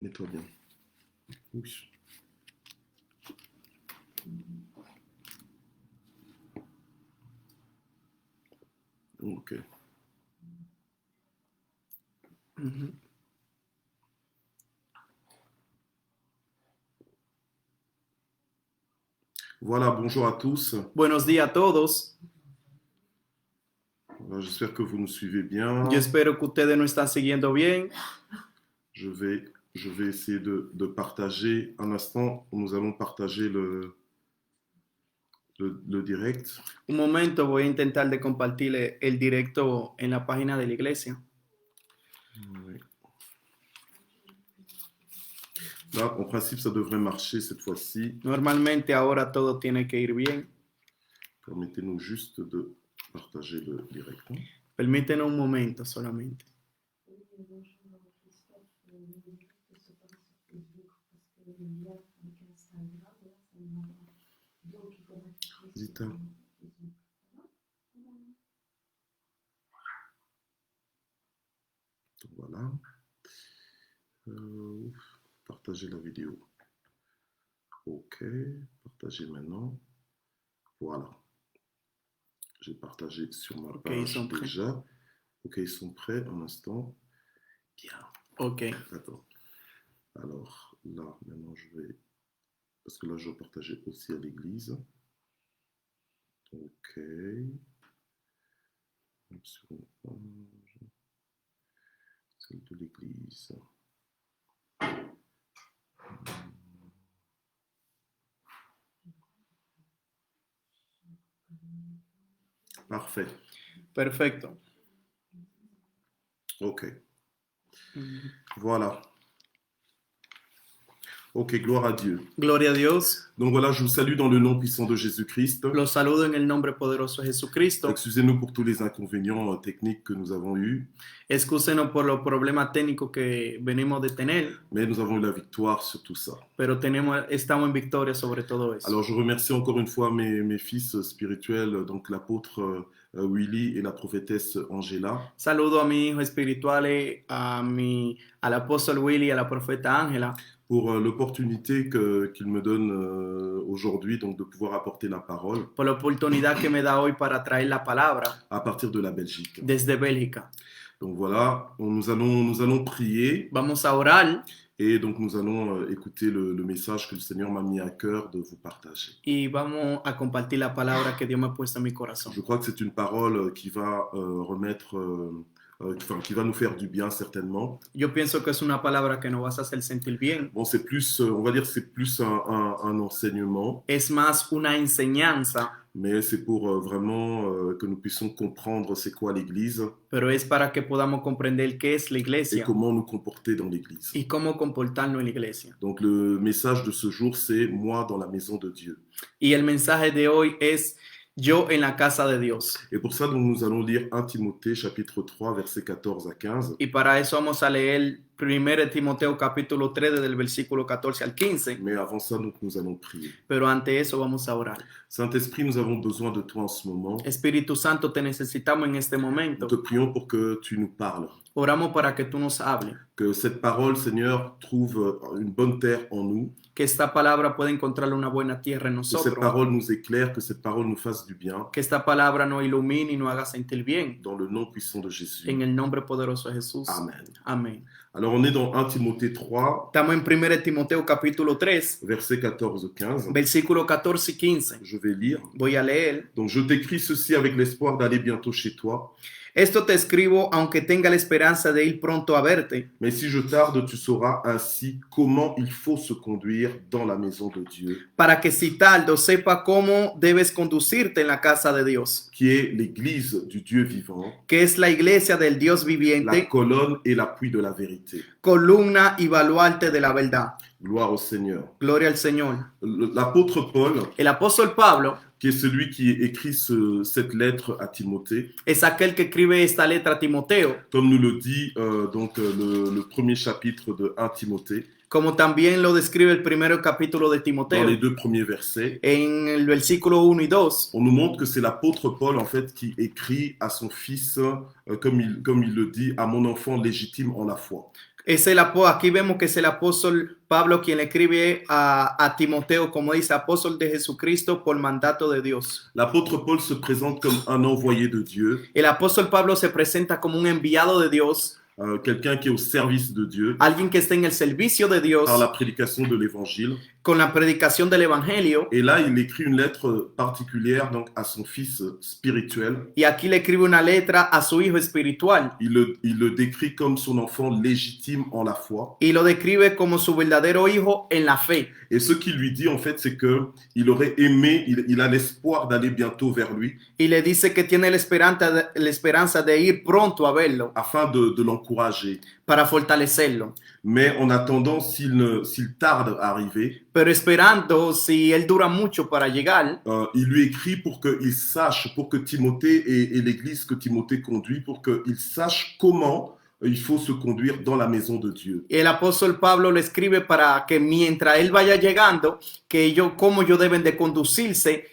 Mets-toi bien. Oui. Ok. Voilà, bonjour à tous. Buenos días a todos. J'espère que vous nous suivez bien. Yo espero que ustedes nos están siguiendo bien. Je vais essayer de partager un instant. Nous allons partager le direct. Un momento, voy a intentar de compartir el directo en la página de la iglesia. Oui. Là, en principe, ça devrait marcher cette fois-ci. Normalmente ahora todo tiene que ir bien. Permettez-nous juste de partager le direct. Permítenos un momento solamente. Zita. Donc voilà. Partager la vidéo. Ok. Partager maintenant. Voilà. J'ai partagé sur ma page déjà. Ok, ils sont prêts. Un instant. Bien. Ok. Attends. Alors là, maintenant je vais... Parce que là, je vais partager aussi à l'église. Ok. Sur une page. Celle de l'église. Parfait. Perfecto. Ok. Voilà. Ok, gloire à Dieu. Gloria a Dios. Donc voilà, je vous salue dans le nom puissant de Jésus-Christ. Los saludo en el nombre poderoso de Jesucristo. Excusez-nous pour tous les inconvénients techniques que nous avons eus. Excúsenos por los problemas técnicos que venimos de tener. Mais nous avons eu la victoire sur tout ça. Pero estamos en victoria sobre todo eso. Alors je remercie encore une fois mes fils spirituels, donc l'apôtre Willy et la prophétesse Angela. Saludo a mis hijos espirituales, al apóstol Willy y a la profeta Ángela. Pour l'opportunité qu'il me donne aujourd'hui, donc de pouvoir apporter la parole. Por la oportunidad que me da hoy para traer la palabra. À partir de la Belgique. Desde Bélgica. Donc voilà, nous allons prier. Vamos a orar. Et donc nous allons écouter le message que le Seigneur m'a mis à cœur de vous partager. Y vamos a compartir la palabra que Dios me ha puesto en mi corazón. Je crois que c'est une parole qui va qui va nous faire du bien certainement. Yo pienso que es una palabra que nos va a hacer sentir bien. Bon, c'est plus, on va dire, c'est plus un enseignement. Es más una enseñanza. Mais c'est pour vraiment que nous puissions comprendre c'est quoi l'Église. Pero es para que podamos comprender qué es la iglesia. Et comment nous comporter dans l'Église. Y cómo comportarnos en la iglesia. Donc le message de ce jour, c'est moi dans la maison de Dieu. Y el mensaje de hoy es yo en la casa de Dios. Et pour ça, donc, nous allons lire 1 Timothée chapitre 3 versets 14 à 15. Y para eso vamos a leer 1 Timoteo capítulo 3 desde el versículo 14 al 15. Mais avant ça, donc, nous allons prier. Pero ante eso vamos a orar. Saint-Esprit, nous avons besoin de toi en ce moment. Espíritu Santo, te necesitamos en este momento. Nous te prions pour que tu nous parles. Oramos para que tú nos hables. Que cette parole, Seigneur, trouve une bonne terre en nous. Que esta palabra pueda encontrar una buena tierra en nosotros. Que cette parole nous éclaire, que cette parole nous fasse du bien. Que esta palabra nos ilumine y nos haga sentir bien. Dans le nom puissant de Jésus. En el nombre poderoso de Jesús. Amen. Amén. Alors on est dans 1 Timothée 3. Estamos en 1 Timoteo capítulo 3. Versets 14-15. Versículo 14 y 15. Je vais lire. Voy a leer. Donc je t'écris ceci avec l'espoir d'aller bientôt chez toi. Esto te escribo aunque tenga la esperanza de ir pronto a verte. Mais si je tarde, tu sauras ainsi comment il faut se conduire dans la maison de Dieu. Para que si tardo sepa cómo debes conducirte en la casa de Dios. Qui est l'église du Dieu vivant. Que es la iglesia del Dios viviente. La colonne et l'appui de la vérité. Columna y baluarte de la verdad. Gloire au Seigneur. Gloria al Señor. L'apôtre Paul. El apóstol Pablo. Qui est celui qui écrit cette lettre à Timothée. Es aquel que escribe esta letra a Timoteo. Comme nous le dit le premier chapitre de 1 Timothée. Como también lo describe el primer capítulo de Timoteo. Dans les deux premiers versets. En el versículo 1 y 2. On nous montre que c'est l'apôtre Paul en fait qui écrit à son fils, comme il le dit, à mon enfant légitime en la foi. Aquí vemos que es el apóstol Pablo quien le escribe a Timoteo, como dice, apóstol de Jesucristo por mandato de Dios. L'apôtre Paul se présente comme un envoyé de Dieu, El apóstol Pablo se presenta como un enviado de Dios, quelqu'un qui est au service de Dieu alguien que está en el servicio de Dios par la prédication de l'évangile. con la predicación del evangelio. Et là, il écrit une lettre particulière donc à son fils spirituel. Y aquí le escribe una letra a su hijo espiritual. Il le décrit comme son enfant légitime en la foi. Y lo describe como su verdadero hijo en la fe. Et ce qu'il lui dit, en fait, c'est qu'il aurait aimé, il a l'espoir d'aller bientôt vers lui. Y le dice que tiene la esperanza de ir pronto a verlo. Afin de l'encourager. Para fortalecerlo. Mais en attendant, s'il tarde à arriver, pero esperando, si él dura mucho para llegar, il lui écrit pour qu'il sache, pour que Timothée et l'église que Timothée conduit, pour qu'il sache comment il faut se conduire dans la maison de Dieu. El apóstol Pablo le escribe para que mientras él vaya llegando, cómo ellos deben de conducirse,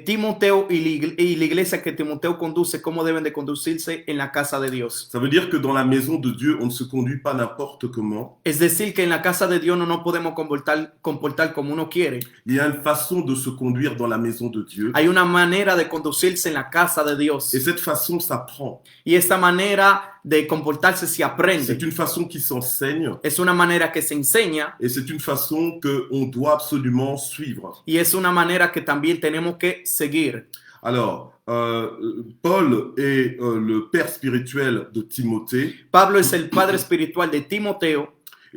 Timoteo y la iglesia que Timoteo conduce, cómo deben de conducirse en la casa de Dios. Ça veut dire que dans la maison de Dieu, on ne se conduit pas n'importe comment. Es decir, que en la casa de Dios no nos podemos comportar como uno quiere. Il y a une façon de se conduire dans la maison de Dieu. Hay una manera de conducirse en la casa de Dios. Et cette façon s'apprend. Y esta manera de comportarse se aprende. C'est une façon qui s'enseigne. Es una manera que se enseña. Et c'est une façon qu'on doit absolument suivre. Y es una manera que también tenemos que seguir. Alors, Paul est le père spirituel de Timothée. Pablo es el padre espiritual de Timoteo.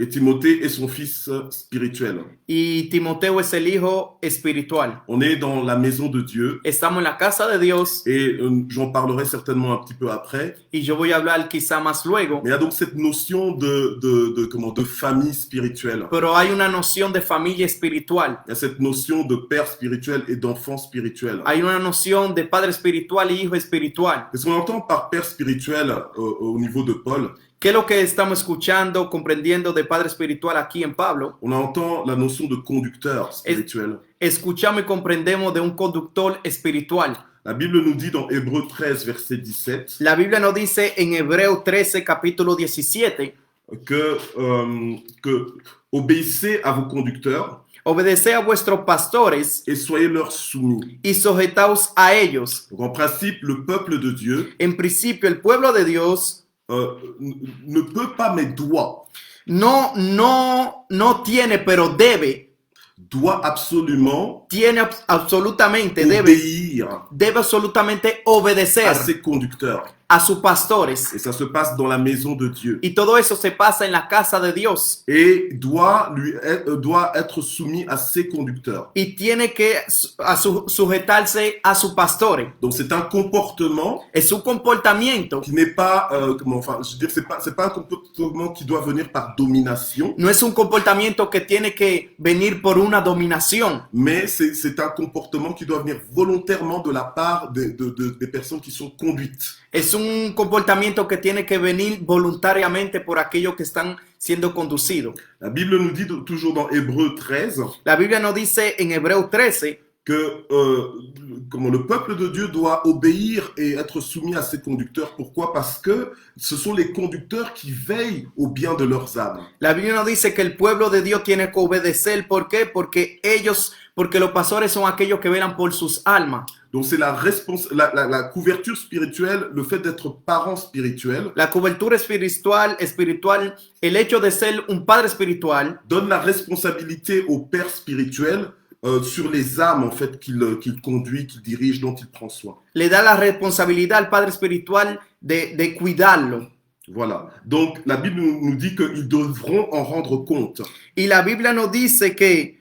Et Timothée est son fils spirituel. Y Timoteo es el hijo espiritual. On est dans la maison de Dieu. Estamos en la casa de Dios. Et j'en parlerai certainement un petit peu après. Y yo voy a hablar quizá más luego. Mais il y a donc cette notion de famille spirituelle. Pero hay una noción de familia espiritual. Il y a cette notion de père spirituel et d'enfant spirituel. Hay una noción de padre espiritual y hijo espiritual. Qu'est-ce qu'on entend par père spirituel au niveau de Paul? ¿Qué es lo que estamos escuchando, comprendiendo de padre espiritual aquí en Pablo? On entend la notion de conducteur spirituel. Escuchamos y comprendemos de un conductor espiritual. La Bible nous dit dans Hébreux 13, verset 17. La Biblia nos dice en Hebreo 13, capítulo 17, que obéissez à vos conducteurs. Obedeced a vuestros pastores et soyez-leur soumis. y sujetaos a ellos. Donc en principe, le peuple de Dieu En principio, el pueblo de Dios ne peut pas, mais doit. No tiene, pero debe. Doit absolument Tiene absolutamente, obéir debe absolutamente obedecer à ses conducteurs. a sus pastores. Et ça se passe dans la maison de Dieu. Y todo eso se pasa en la casa de Dios. Et doit être soumis à ses conducteurs. Y tiene que sujetarse a sus pastores. Donc c'est un comportement. Es un comportamiento. Qui n'est pas, c'est pas un comportement qui doit venir par domination. No es un comportamiento que tiene que venir por una dominación. Mais c'est un comportement qui doit venir volontairement de la part des personnes qui sont conduites. Es un comportamiento que tiene que venir voluntariamente por aquellos que están siendo conducidos. La Bible nous dit toujours dans Hébreux 13. La Biblia nos dice en Hebreo 13 que comment le peuple de Dieu doit obéir et être soumis à ses conducteurs. Pourquoi? Parce que ce sont les conducteurs qui veillent au bien de leurs âmes. La Biblia nos dice que el pueblo de Dios tiene que obedecer. ¿Por qué? Porque los pastores son aquellos que velan por sus almas. Donc c'est la couverture spirituelle, le fait d'être parent spirituel. La cobertura espiritual, el hecho de ser un padre espiritual donne la responsabilité au père spirituel sur les âmes en fait qu'il conduit, qu'il dirige, dont il prend soin. Le da la responsabilidad al padre espiritual de cuidarlo. Voilà. Donc la Bible nous dit qu'ils devront en rendre compte. Y la Biblia nos dice que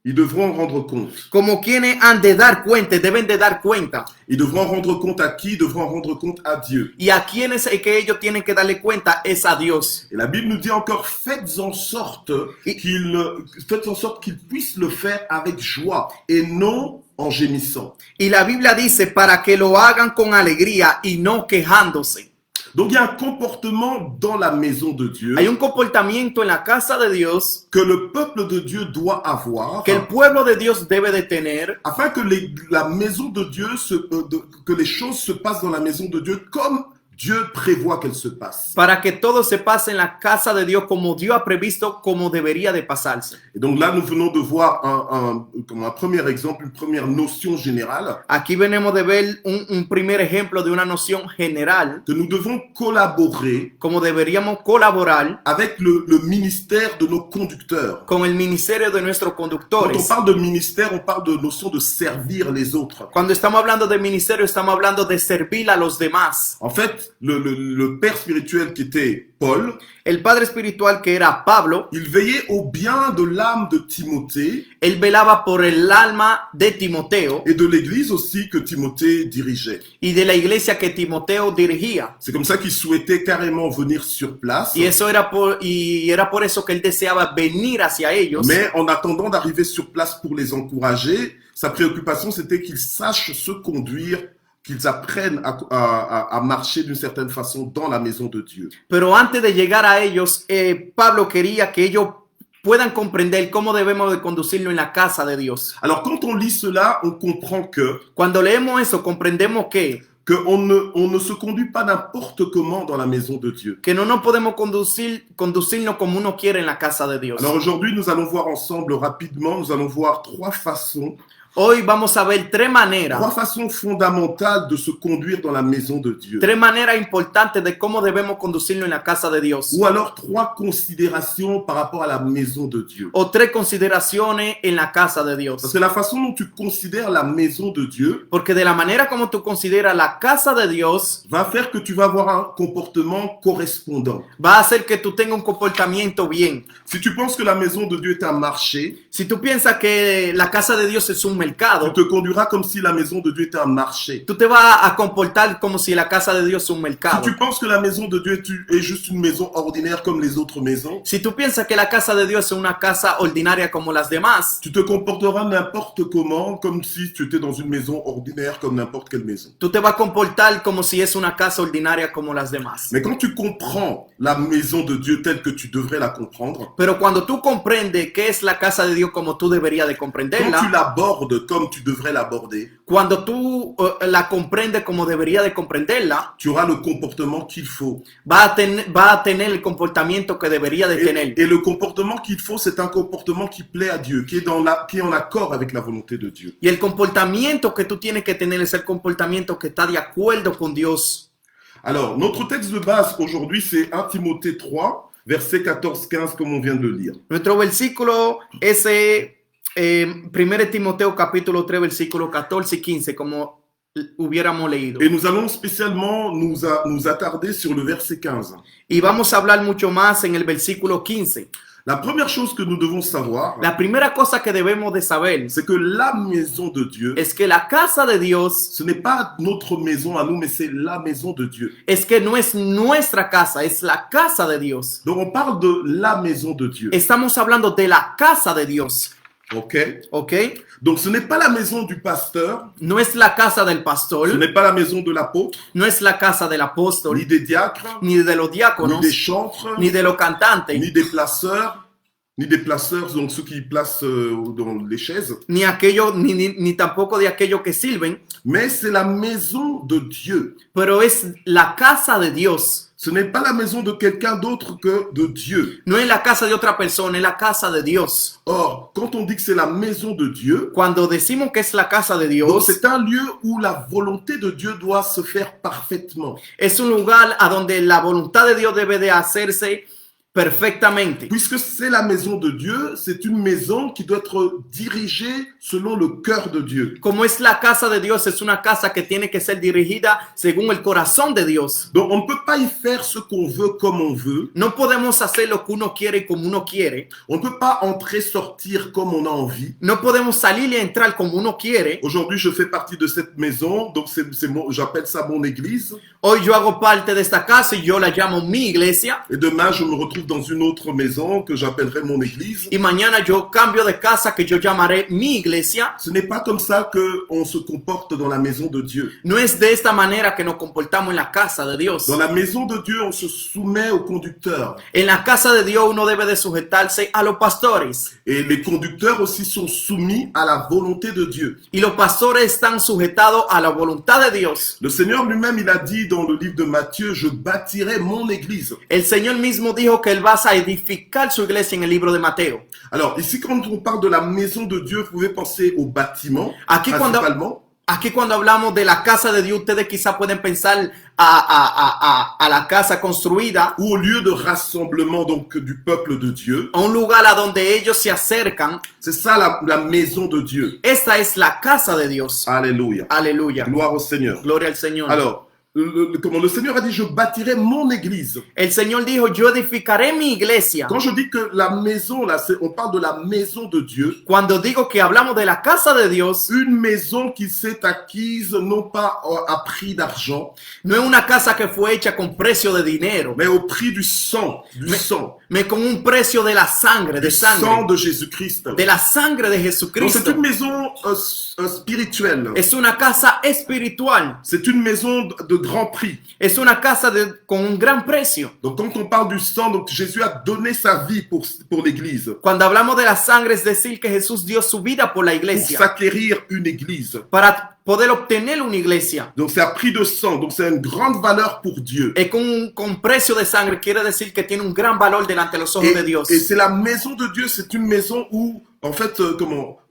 ils devront en rendre compte. Como quienes han de dar cuenta, deben de dar cuenta. Ils devront en rendre compte à qui? Ils devront en rendre compte à Dieu. Y a quienes es que ellos tienen que darle cuenta es a Dios. Et la Bible nous dit encore, faites en sorte qu'ils puissent le faire avec joie et non en gémissant. Y la Biblia dice para que lo hagan con alegría y no quejándose. Donc il y a un comportement dans la maison de Dieu. Hay un comportamiento en la casa de Dios que le peuple de Dieu doit avoir. Que el pueblo de Dios debe de tener. Afin que la maison de Dieu que les choses se passent dans la maison de Dieu comme Dieu prévoit qu'elle se passe. Para que todo se pase en la casa de Dios como Dios ha previsto, como debería de pasarse. Et donc là, nous venons de voir comme un premier exemple, une première notion générale. Aquí venimos de ver un primer ejemplo de una noción general. Que nous devons collaborer. Como deberíamos colaborar. Avec le ministère de nos conducteurs. Con el ministerio de nuestros conductores. Quand on parle de ministère, on parle de notion de servir les autres. Cuando estamos hablando de ministerio, estamos hablando de servir a los demás. En fait, le père spirituel qui était Paul, el padre espiritual que era Pablo, il veillait au bien de l'âme de Timothée. Él velaba por el alma de Timoteo. Et de l'église aussi que Timothée dirigeait. Y de la iglesia que Timoteo dirigía. C'est comme ça qu'il souhaitait carrément venir sur place. Y era por eso que él deseaba venir hacia ellos. Mais en attendant d'arriver sur place pour les encourager, sa préoccupation c'était qu'ils sachent se conduire, qu'ils apprennent à marcher d'une certaine façon dans la maison de Dieu. Pero antes de llegar a ellos, Pablo quería que ellos puedan comprender cómo debemos de conducirlo en la casa de Dios. Alors quand on lit cela, on comprend que cuando leemos eso, comprendemos que on ne se conduit pas n'importe comment dans la maison de Dieu. Que no nos podemos conducirnos como uno quiere en la casa de Dios. Alors aujourd'hui, nous allons voir ensemble rapidement, nous allons voir trois façons. Hoy vamos a ver tres maneras. Trois façons fondamentales de se conduire dans la maison de Dieu. Tres maneras importantes de cómo debemos conducirnos en la casa de Dios. Ou alors trois considérations par rapport à la maison de Dieu. O tres consideraciones en la casa de Dios. Parce que la façon dont tu considères la maison de Dieu, porque de la manera como tú consideras la casa de Dios, va faire que tu vas avoir un comportement correspondant. Va a hacer que tú tengas un comportamiento bien. Si tu penses que la maison de Dieu est un marché, si tú piensas que la casa de Dios es un mercado, tu te conduiras comme si la maison de Dieu était un marché. Tú te vas a comportar como si la casa de Dios es un mercado. Si tu penses que la maison de Dieu est juste une maison ordinaire comme les autres maisons, si tú piensas que la casa de Dios es una casa ordinaria como las demás, tu te comporteras n'importe comment, comme si tu étais dans une maison ordinaire comme n'importe quelle maison. Tú te vas a comportar como si es una casa ordinaria como las demás. Mais quand tu comprends la maison de Dieu telle que tu devrais la comprendre, pero cuando tú comprendes qué es la casa de Dios como tú deberías de comprenderla, quand tu l'abordes comme tu devrais l'aborder, cuando tú la comprendes como debería de comprenderla, tu auras le comportement qu'il faut. Va a tener el comportamiento que debería de tener. Et le comportement qu'il faut, c'est un comportement qui plaît à Dieu, qui est en accord avec la volonté de Dieu. Y el comportamiento que tú tienes que tener es el comportamiento que está de acuerdo con Dios. Alors, notre texte de base aujourd'hui, c'est 1 Timothée 3, versets 14-15, comme on vient de le lire. Nuestro versículo es 1 Timoteo capítulo 3, versículo 14 y 15, como hubiéramos leído. Et nous allons spécialement nous attarder sur le verset 15. Y vamos a hablar mucho más en el versículo 15. La première chose que nous devons savoir, la primera cosa que debemos de saber, c'est que la maison de Dieu, es que la casa de Dios, ce n'est pas notre maison à nous, mais c'est la maison de Dieu. Es que no es nuestra casa, es la casa de Dios. Donc on parle de la maison de Dieu. Estamos hablando de la casa de Dios. Ok. Donc ce n'est pas la maison du pasteur. No es la casa del pastor. Ce n'est pas la maison de l'apôtre. No es la casa del apóstol. Ni des diacres. Ni de los diáconos. Ni des chantres. Ni de los cantantes. Ni des placeurs. Ni des placeurs, donc ceux qui placent dans les chaises. Ni tampoco de aquellos que sirven. Mais c'est la maison de Dieu. Pero es la casa de Dios. Ce n'est pas la maison de quelqu'un d'autre que de Dieu. No es la casa de otra persona, es la casa de Dios. Or, quand on dit que c'est la maison de Dieu, cuando decimos que es la casa de Dios, c'est un lieu où la volonté de Dieu doit se faire parfaitement. Es un lugar a donde la voluntad de Dios debe de hacerse perfectamente. Puisque c'est la maison de Dieu, c'est une maison qui doit être dirigée selon le cœur de Dieu. Como es la casa de Dios, es una casa que tiene que ser dirigida según el corazón de Dios. Donc on ne peut pas y faire ce qu'on veut comme on veut. No podemos hacer lo que uno quiere y como uno quiere. On ne peut pas entrer, sortir comme on a envie. No podemos salir y entrar como uno quiere. Aujourd'hui, je fais partie de cette maison, donc j'appelle ça mon église. Hoy yo hago parte de esta casa y yo la llamo mi iglesia. Et demain, je me retrouve trouve dans une autre maison que j'appellerai mon église. Y mañana yo cambio de casa que yo llamaré mi iglesia. Ce n'est pas comme ça qu'on se comporte dans la maison de Dieu. No es de esta manera que nos comportamos en la casa de Dios. Dans la maison de Dieu, on se soumet au conducteur. En la casa de Dios uno debe de sujetarse a los pastores. Et les conducteurs aussi sont soumis à la volonté de Dieu. Y los pastores están sujetados a la voluntad de Dios. Le Seigneur lui-même, il a dit dans le livre de Matthieu, je bâtirai mon église. El Señor mismo dijo que él va a edificar su iglesia en el libro de Mateo. Alors, ici, quand on parle de la maison de Dieu, vous pouvez penser au bâtiment, principalement. Aquí cuando hablamos de la casa de Dios, ustedes quizás pueden pensar a la casa construida. Ou au lieu de rassemblement donc du peuple de Dieu. A un lugar a donde ellos se acercan. C'est ça la maison de Dieu. Esta es la casa de Dios. Alléluia. Aleluya. Gloire au Seigneur. Gloria al Señor. Alors, comment le Seigneur a dit, je bâtirai mon église. El Señor dijo, yo edificaré mi iglesia. Quand je dis que la maison, là, on parle de la maison de Dieu. Cuando digo que hablamos de la casa de Dios, une maison qui s'est acquise non pas à prix d'argent, no es una casa que fue hecha con precio de dinero, mais au prix du sang, sang. Mais con un precio de la sangre, de sangre. Sang de Jésus-Christ. De la sangre de Jesucristo. Donc c'est une maison spirituelle. Es una casa espiritual. C'est une maison de grand prix. Es una casa con un gran precio. Donc quand on parle du sang, donc Jésus a donné sa vie pour l'église. Cuando hablamos de la sangre, es decir que Jesús dio su vida por la iglesia. Pour s'acquérir une église. Para poder obtener una iglesia. Donc c'est à prix de sang, donc c'est une grande valeur pour Dieu. Et con precio de sangre quiere decir que tiene un gran valor delante de los ojos de Dios. Et c'est la maison de Dieu, c'est une maison où en fait,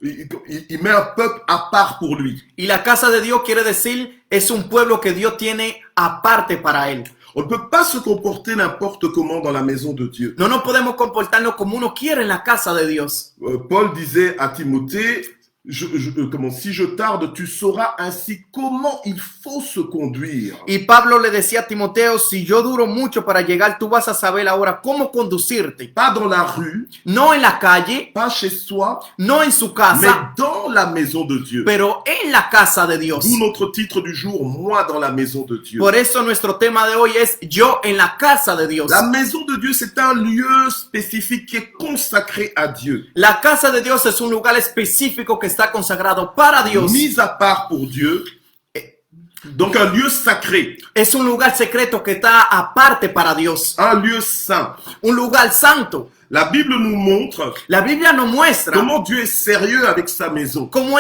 il met un peuple à part pour lui. Y la casa de Dios quiere decir es un pueblo que Dios tiene aparte para él. On ne peut pas se comporter n'importe comment dans la maison de Dieu. No nos podemos comportarnos como uno quiere en la casa de Dios. Paul disait à Timothée, si je tarde, tu sauras ainsi comment il faut se conduire. Y Pablo le decía a Timoteo, si yo duro mucho para llegar, tú vas a saber ahora cómo conducirte. Pas dans la rue, no en la calle, pas chez soi, no en su casa, mais dans la maison de Dieu. Pero en la casa de Dios. D'où notre titre du jour, moi dans la maison de Dieu. Por eso nuestro tema de hoy es yo en la casa de Dios. La maison de Dieu, c'est un lieu spécifique qui est consacré à Dieu. La casa de Dios es un lugar específico que está consagrado para Dios. Mis à part pour Dieu. Donc un lieu sacré. Es un lugar secreto que está aparte para Dios. Un lieu saint. Un lugar santo. La Bible nous montre. La Biblia nos muestra. Comment Dieu est sérieux avec sa maison. ¿Cómo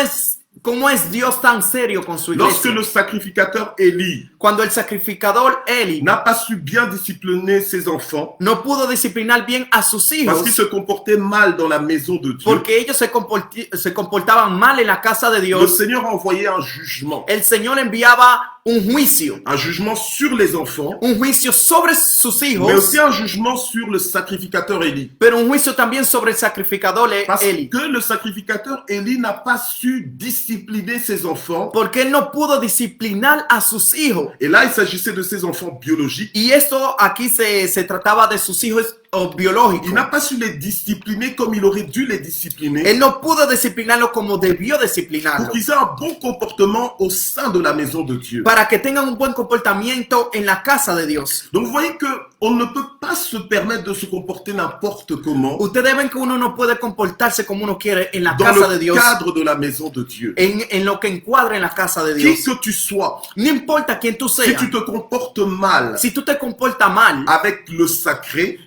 es Dios tan serio con su iglesia? Lorsque le sacrificateur Élie Cuando el sacrificador Eli n'a pas su bien discipliner ses enfants, no pudo disciplinar bien a sus hijos, parce qu'ils se comportaient mal dans la maison de Dieu, porque ellos se comportaban mal en la casa de Dios, le Seigneur a envoyé un jugement. El Señor enviaba un juicio. Un jugement sur les enfants. Un juicio sobre sus hijos. Mais aussi un jugement sur le sacrificateur Élie. Pero un juicio también sobre el sacrificador Eli. Parce que le sacrificateur Élie n'a pas su discipliner ses enfants. Porque él no pudo disciplinar a sus hijos. Et là, il s'agissait de ses enfants biologiques. Y esto aquí se trataba de sus hijos biológicos. Il n'a pas su les discipliner comme il aurait dû les discipliner. Él no pudo disciplinarlo como debió disciplinarlo. Pour qu'ils aient un bon comportement au sein de la maison de Dieu. Para que tengan un buen comportamiento en la casa de Dios. Donc vous voyez que on ne peut pas se permettre de se comporter n'importe comment. Ustedes ven que uno no puede comportarse como uno quiere en la casa de Dios. Dans le cadre de la maison de Dieu. En lo que encuadra en la casa de Dios. Qui que tu sois. No importa quién tú seas. Si tu te comportes mal. Si tú te comportas mal. Avec le sacré.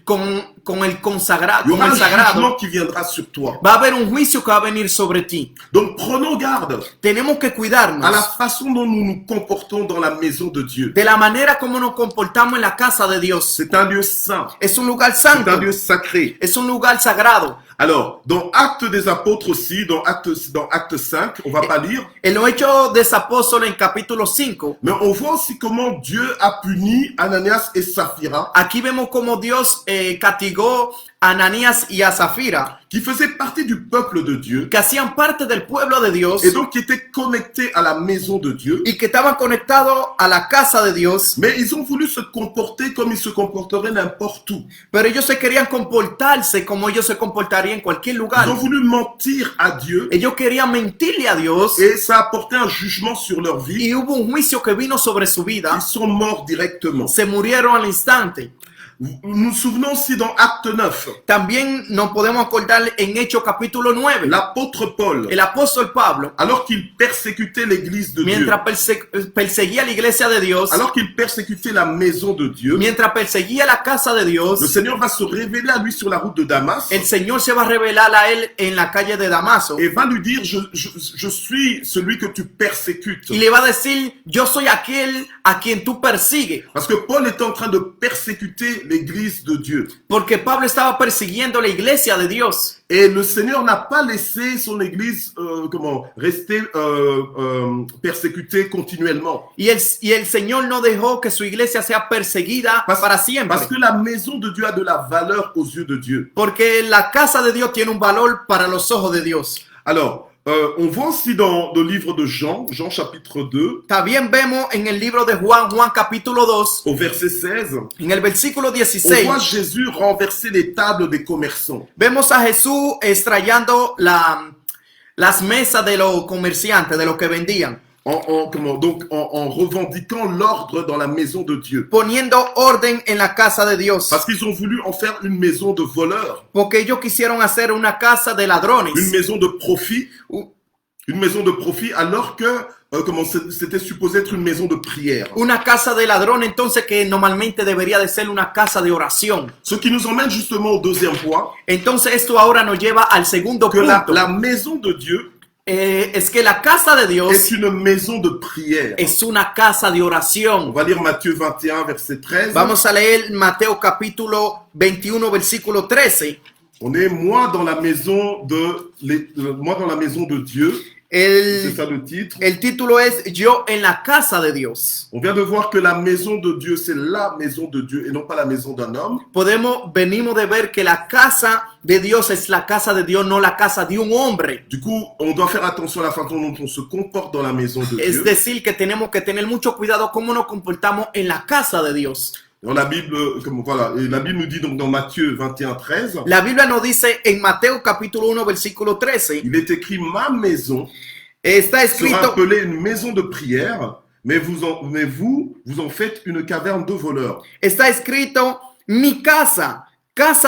Con el consagrado, il y aura con el sagrado, un jugement qui viendra sur toi. Va a haber un juicio que va a venir sobre ti. Donc prenons garde. Tenemos que cuidarnos. À la façon dont nous nous comportons dans la maison de Dieu. De la manera como nos comportamos en la casa de Dios. C'est un lieu saint. Es un lugar santo. C'est un lieu sacré. Es un lugar sagrado. Alors, dans Actes des Apôtres aussi, dans Acte 5, on va pas lire. En los Hechos de los Apóstoles en capítulo 5. Mais on voit aussi comment Dieu a puni Ananias et Saphira. Aquí vemos como Dios castigó a Ananías y a Zafira. Qui faisaient partie du peuple de Dieu. Que hacían parte del pueblo de Dios. Et donc qui étaient connectés à la maison de Dieu. Y que estaban conectados a la casa de Dios. Mais ils ont voulu se comporter comme ils se comporteraient n'importe où. Pero ellos se querían comportarse como ellos se comportarían en cualquier lugar. Ils ont voulu mentir à Dieu. Ellos querían mentirle a Dios. Et ça a apporté un jugement sur leur vie. Y hubo un juicio que vino sobre su vida. Ils sont morts directement. Se murieron al instante. Nous nous souvenons aussi dans Acte 9, También nos podemos acordar en Hechos capítulo 9, l'apôtre Paul, el apóstol Pablo, alors qu'il persécutait l'église de Dieu, mientras perseguía la iglesia de Dios, alors qu'il persécutait la maison de Dieu, mientras perseguía la casa de le Dios, Seigneur va se révéler à lui sur la route de Damas el Señor se va a revelar a él en la calle de Damaso et va lui dire, je suis celui que tu persécutes. y le va a decir, yo soy aquel a quien tú persigues. Parce que Paul était en train de persécuter l'église de Dieu. Porque Pablo estaba persiguiendo la iglesia de Dios. Et le Seigneur n'a pas laissé son église rester persécutée continuellement. Y el Señor no dejó que su iglesia sea perseguida para siempre. Parce que la maison de Dieu a de la valeur aux yeux de Dieu. Porque la casa de Dios tiene un valor para los ojos de Dios. Alors, on voit aussi dans le livre de Jean, Jean chapitre 2, También vemos en el libro de Juan, Juan capítulo 2, au verset 16, en el versículo on 16, voit Jésus renverser les tables des commerçants. vemos a Jesús estrellando las mesas de los comerciantes, de los que vendían. En revendiquant l'ordre dans la maison de Dieu. Poniendo orden en la casa de Dios. Parce qu'ils ont voulu en faire une maison de voleurs. Porque ellos quisieron hacer una casa de ladrones. Une maison de profit. Une maison de profit alors que c'était supposé être une maison de prière. Una casa de ladrón entonces que normalmente debería de ser una casa de oración. Ce qui nous emmène justement au deuxième point. Entonces esto ahora nos lleva al segundo que punto. La maison de Dieu es que la casa de Dios es une maison de prière. Es una casa de oración. On va lire Matthieu 21 verset 13. Vamos a leer Mateo capítulo 21 versículo 13. On est moi dans la maison de Dieu. C'est ça le titre. El título es Yo en la casa de Dios. On vient de voir que la maison de Dieu, c'est la maison de Dieu et non pas la maison d'un homme. Venimos de ver que la casa de Dios es la casa de Dios, no la casa de un hombre. Du coup, on doit faire attention à la façon dont on se comporte dans la maison de Dieu. Es decir, que tenemos que tener mucho cuidado cómo nos comportamos en la casa de Dios. Dans la Bible, la Bible nous dit donc dans Matthieu 21, 13. La Biblia nos dice en Mateo capítulo 1 versículo 13. Il est écrit ma maison está sera escrito appelée une maison de prière, mais vous en faites une caverne de voleurs. Está escrito mi casa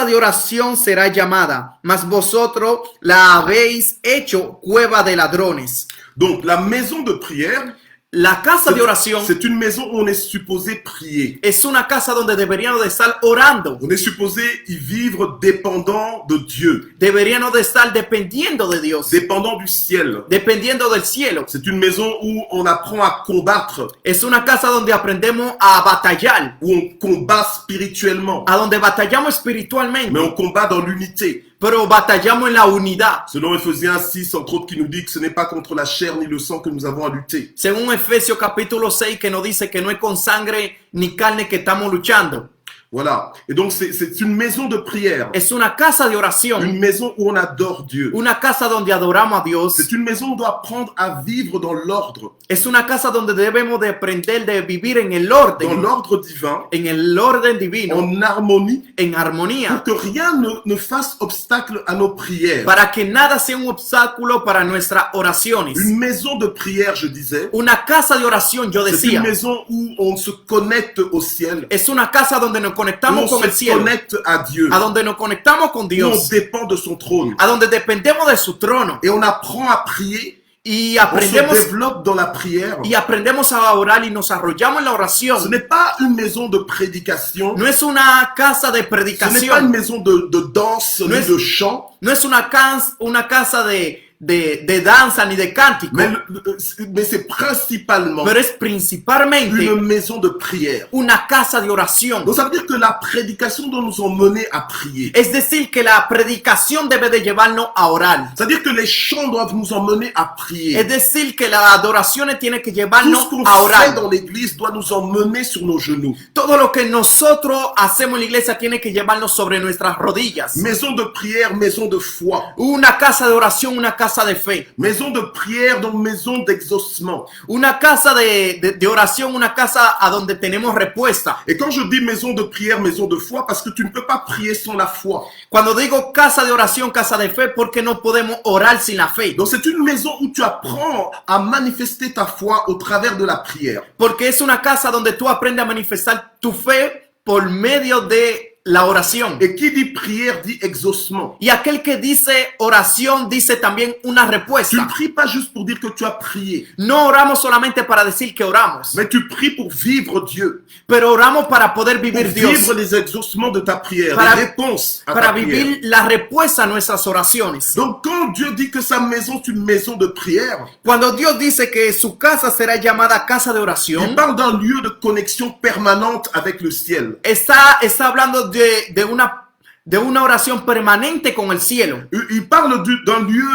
de oración será llamada, mas vosotros la habéis hecho cueva de ladrones. Donc la maison de prière, la casa de oración, c'est une maison où on est supposé prier. Es una casa donde deberíamos de estar orando. On est supposé y vivre dépendant de Dieu. Deberíamos de estar dependiendo de Dios. Dépendant du ciel. Dependiendo del cielo. C'est une maison où on apprend à combattre. Es una casa donde aprendemos a batallar. Où on combat spirituellement. A donde batallamos espiritualmente. Mais on combat dans l'unité. Pero batallamos en la unidad. Selon Ephésiens 6, entre autres, qui nous dit que ce n'est pas contre la chair ni le sang que nous avons à lutter. Según Efesios capítulo 6 que nos dice que no es con sangre ni carne que estamos luchando. Voilà. Et donc, c'est une maison de prière. Es una casa de oración. Une maison où on adore Dieu. Una casa donde adoramos a Dios. C'est une maison où on doit apprendre à vivre dans l'ordre. Es una casa donde debemos de aprender de vivir en el orden. Dans l'ordre divin. En el orden divino. En harmonie. En armonía. Pour que rien ne fasse obstacle à nos prières. Para que nada sea un obstáculo para nuestras oraciones. Une maison de prière, je disais. Una casa de oración, yo decía. C'est une maison où on se connecte au ciel. Es una casa donde nos conectamos con el cielo. Connecte à Dieu. A donde nos conectamos con Dios. On dépend de son trône. A donde dependemos de su trono. Et on apprend à prier. Y aprendemos, on se développe dans la prière. Y aprendemos a orar y nos arrollamos en la oración. Ce n'est pas une maison de prédication. No es una casa de predicación. Ce n'est pas une maison de danse ni de chant. No es una casa de danza ni de cántico. Mais c'est principalement Pero es principalmente une maison de prière. Una casa de oración. Donc ça veut dire que la prédication doit nous emmener à prier. Es decir, que la predicación debe de llevarnos a orar. C'est-à-dire que les chants doivent nous emmener à prier. Es decir, que la adoración tiene que llevarnos Tout ce qu'on a orar. fait dans l'église doit nous emmener sur nos genoux. Todo lo que nosotros hacemos en la iglesia tiene que llevarnos sobre nuestras rodillas. Maison de prière, maison de foi. Una casa de oración, una casa de fe. Maison de prière, donc maison d'exaucement. Una casa de oración, una casa a donde tenemos respuesta. Et quand je dis maison de prière, maison de foi, parce que tu ne peux pas prier sans la foi. Cuando digo casa de oración, casa de fe, porque no podemos orar sin la fe. Donc c'est une maison où tu apprends à manifester ta foi au travers de la prière. Porque es una casa donde tú aprendes a manifestar tu fe por medio de la oración. Et qui dit prière dit exaucement. Y aquel que dice oración dice también una Tu respuesta. ne pries pas juste pour dire que tu as prié, No oramos solamente para decir que oramos, mais tu pries pour vivre Dieu, pero oramos para poder pour vivir Dios, vivre les exaucements de ta prière, Para- les réponses à para ta prière. vivir la respuesta a nuestras oraciones. Donc quand Dieu dit que sa maison est une maison de prière, Cuando Dios dice que su casa será llamada casa de il oración, parle d'un lieu de connexion permanente avec le ciel. está hablando de una oración permanente con el cielo. Il parle d'un lieu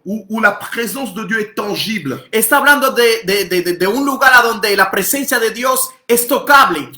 où la présence de Dieu est tangible. Está hablando de un lugar a donde la presencia de Dios es tocable.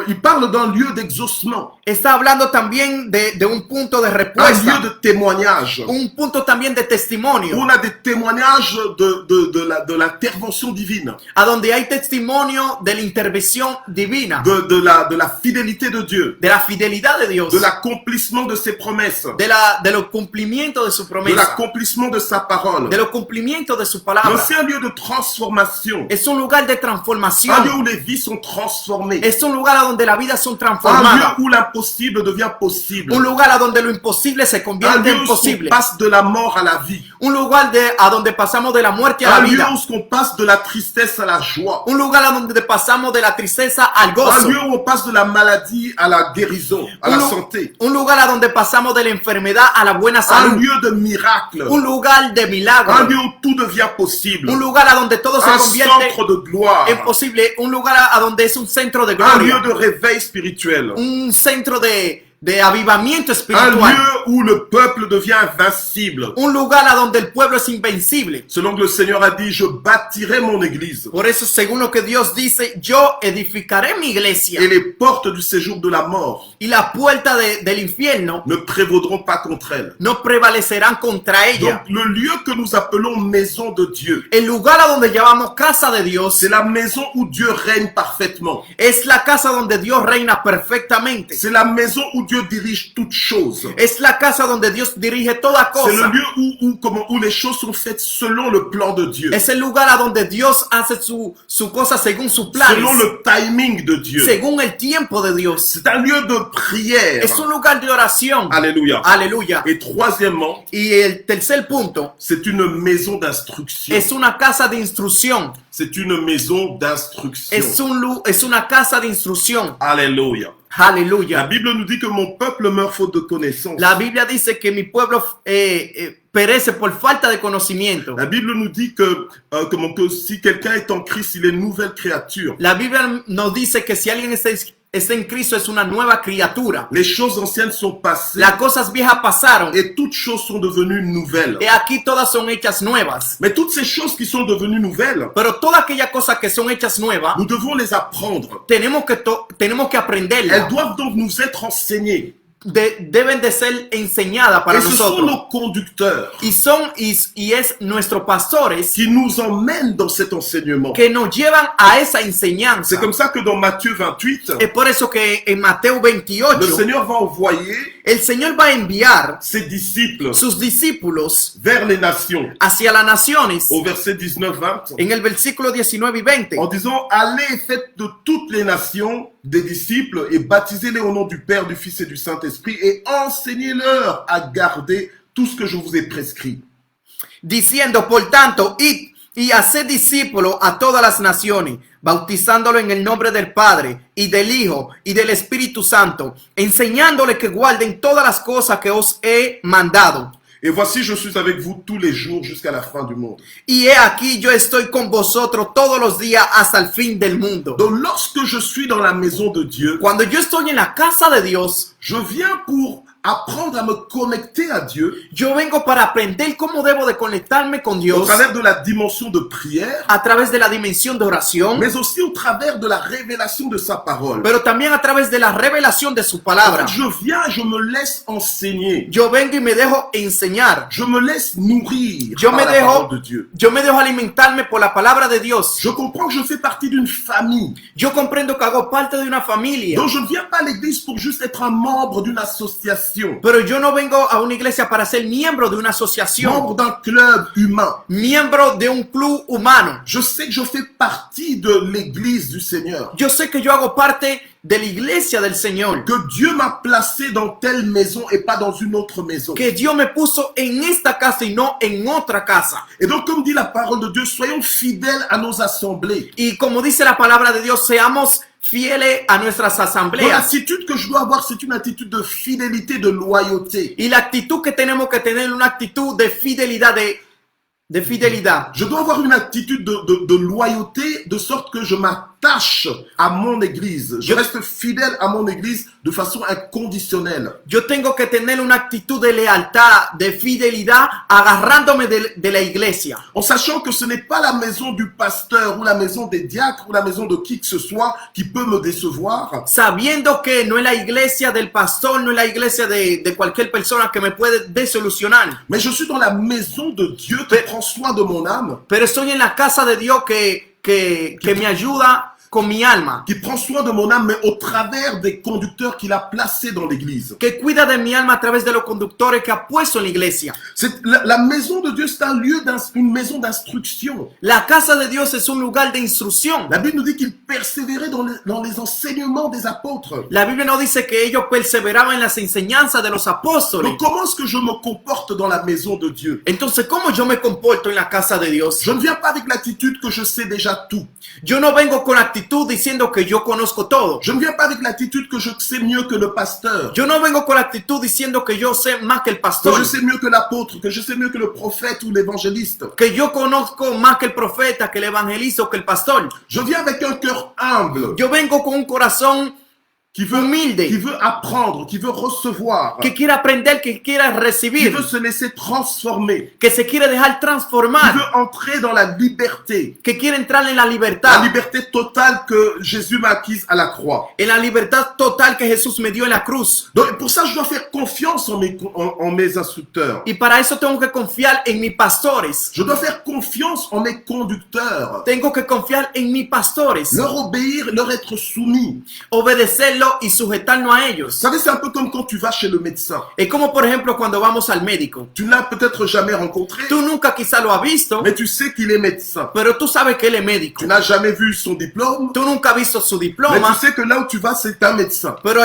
Il parle d'un lieu d'exaucement, Está hablando también de un punto de un lieu respuesta, de témoignage. un punto también de testimonio, On a des témoignages de l'intervention divine, a donde hay testimonio de la intervención divina, de la fidélité de Dieu, de la fidelidad de Dios, de l'accomplissement de ses promesses, de los cumplimientos de su de promesa, l'accomplissement de sa parole. de los cumplimientos de su Donc palabra. c'est un lieu de transformation, Es un lugar de un lieu transformación. où les vies sont transformées, Es un lugar a donde la vida son un lieu transformadas. où l'impossible devient possible, Un lugar a donde lo imposible se un convierte lieu en où on posible. passe de la mort à la vie, Un lugar a donde pasamos de la muerte a la un lieu vida. où on passe de la tristesse à la joie, Un lugar a donde pasamos de la tristeza al un gozo. lieu où on passe de la maladie à la guérison, à la santé, Un lugar a donde pasamos de la enfermedad a la buena un salud. lieu de miracle, Un lugar de un milagro. lieu où tout devient possible, Un lugar a donde todo se un convierte centre de gloire, en posible. Un lugar a donde es un centro de un lieu gloria. de réveil spirituel, Un centro de avivamiento un espiritual. lieu où le peuple devient invincible. Un lugar a donde el pueblo es invencible. Selon que le Seigneur a dit, je bâtirai mon église Por eso, según lo que Dios dice, yo edificaré mi iglesia et les portes du séjour de la mort y la puerta del infierno ne prévaudront pas contre elle. no prevalecerán contra ella. Donc le lieu que nous appelons maison de Dieu, El lugar a donde llamamos casa de Dios c'est la maison où Dieu règne parfaitement. es la casa donde Dios reina perfectamente. C'est la maison où Dieu dirige toutes choses. Es la casa donde Dios dirige toda C'est le cosa. lieu où les choses sont faites selon le plan de Dieu, Es el lugar a donde Dios hace su cosa según sus planes, selon le timing de Dieu. según el tiempo de Dios. C'est un lieu de prière. Es un lugar de oración. Alléluia. Aleluya. Et troisièmement, Y el tercer punto c'est une maison d'instruction. es una casa de instrucción. C'est une maison d'instruction. Es una casa de instrucción. Alléluia. La Aleluya. Bible nous dit que mon peuple meurt faute de connaissance. La Biblia dice que mi pueblo perece por falta de conocimiento. La Bible nous dit que si quelqu'un est en Christ, il est une nouvelle créature. La Biblia nos dice que si alguien está en Cristo es una nueva criatura. Les choses anciennes sont passées Las cosas viejas pasaron et toutes choses sont devenues nouvelles. y aquí todas son hechas nuevas. Mais toutes ces choses qui sont devenues nouvelles, Pero todas aquellas cosas que son hechas nuevas, nous devons les apprendre. tenemos que aprenderlas. Elles doivent donc nous être enseignées. Deben de ser enseñadas para Et ce sont nosotros. nos conducteurs Y es nuestros pastores qui nous emmènent dans cet enseignement. que nos llevan a esa enseñanza. C'est comme ça que dans Matthieu 28, Es por eso que en Mateo le 28, Seigneur va envoyer el Señor va a enviar ses disciples sus discípulos vers les nations. hacia las naciones Au verset 19-20, en el versículo 19 y 20, en disant, allez et faites de toutes les nations des disciples et baptisez-les au nom du Père, du Fils et du Saint-Esprit et enseignez-leur à garder tout ce que je vous ai prescrit. diciendo, por tanto, id y haced discípulos a todas las naciones, bautizándolo en el nombre del Padre y del Hijo y del Espíritu Santo, enseñándoles que guarden todas las cosas que os he mandado. Et voici, je suis avec vous tous les jours jusqu'à la fin du monde. Y he aquí yo estoy con vosotros todos los días hasta el fin del mundo. Donc lorsque je suis dans la maison de Dieu, Cuando yo estoy en la casa de Dios, je viens pour apprendre à me connecter à Dieu yo vengo para aprender cómo debo de conectarme con au Dios travers de la dimension de prière, a través de la dimensión de oración, mais aussi au travers de la révélation de sa parole. pero también a través de la revelación de su En palabra. fait, je viens, je me laisse enseigner. Yo vengo y me dejo enseñar. Je me laisse nourrir Yo par me la dejo, parole de Dieu. yo me dejo alimentarme por la palabra de Dios. Je comprends que je fais partie d'une famille. Yo comprendo que hago parte de una familia. Donc je ne viens pas à l'église pour juste être un membre d'une association. association. Pero yo no vengo a una iglesia para ser miembro de una asociación. Membre d'un club humain. Miembro de un club humano. Je sais que je fais partie de l'église du Seigneur. Yo sé que yo hago parte de la iglesia del Señor. Que Dieu m'a placé dans telle maison et pas dans une autre maison. Que Dios me puso en esta casa y no en otra casa. Et donc, comme dit la parole de Dieu, soyons fidèles à nos assemblées. Y como dice la palabra de Dios, seamos fieles a nuestras Donc, asambleas. l'attitude que je dois avoir, c'est une attitude de fidélité, de loyauté. Y la actitud que tenemos que tener, una actitud de fidelidad, de fidelidad. Je dois avoir une attitude de loyauté, de sorte que je m'attache à mon église. Je reste fidèle à mon église de façon inconditionnelle. Yo tengo que tener una actitud de lealtad, de fidelidad, agarrándome de la iglesia. En sachant que ce n'est pas la maison du pasteur ou la maison des diacres ou la maison de qui que ce soit qui peut me décevoir. Sabiendo que no es la iglesia del pastor, no es la iglesia de cualquier persona que me puede desilusionar. Mais je suis dans la maison de Dieu qui prend soin de mon âme. Pero estoy en la casa de Dios que me ayuda con mi alma. Qui prend soin de mon âme, mais au travers des conducteurs qu'il a placés dans l'église. Que cuida de mi alma a través de los conductores que ha puesto en la iglesia. La maison de Dieu, c'est un lieu, une maison d'instruction. La casa de Dios es un lugar de instrucción. La Bible nous dit qu'il persévérait dans les enseignements des apôtres. La Biblia nos dice que ellos perseveraban en las enseñanzas de los apóstoles. Donc comment est-ce que je me comporte dans la maison de Dieu? Entonces, ¿cómo yo me comporto en la casa de Dios? Je ne viens pas avec l'attitude que je sais déjà tout. Yo no vengo con actitud diciendo que yo conozco todo. Je ne viens pas avec l'attitude que je sais mieux que le pasteur. Yo no vengo con la actitud diciendo que yo sé más que el Que pastor. je sais mieux que l'apôtre, que je sais mieux que le prophète ou l'évangéliste. Que yo conozco más que el profeta, que el evangelista o que el pastor. Je viens avec un cœur humble. Yo vengo con un corazón Qui veut humilde, apprendre, qui veut recevoir, que quiere aprender, que quiere qui recibir, veut se laisser transformer, que se quiere dejar qui transformar, veut entrer dans la liberté. que quiere entrar en la La libertad, liberté totale que Jésus m'a acquise à la croix. en la libertad total que Jesús me dio en la cruz. Donc pour ça, je dois faire confiance en mes instructeurs. Y para eso tengo que confiar en mis pastores. Je dois faire confiance en mes conducteurs. Tengo que confiar en mis pastores, Leur obéir, leur être soumis. obedecerlo y sujetarnos a ellos. Vous savez, c'est un peu comme quand tu vas chez le médecin. Es como por ejemplo cuando vamos al médico. Tu ne l'as peut-être jamais rencontré, Tú nunca quizá lo has visto, mais tu sais qu'il est médecin. pero tú sabes que él es médico. Tu n'as jamais vu son diplôme, Tú nunca has visto su mais tu diploma, sais que là où tu vas, c'est un médecin. pero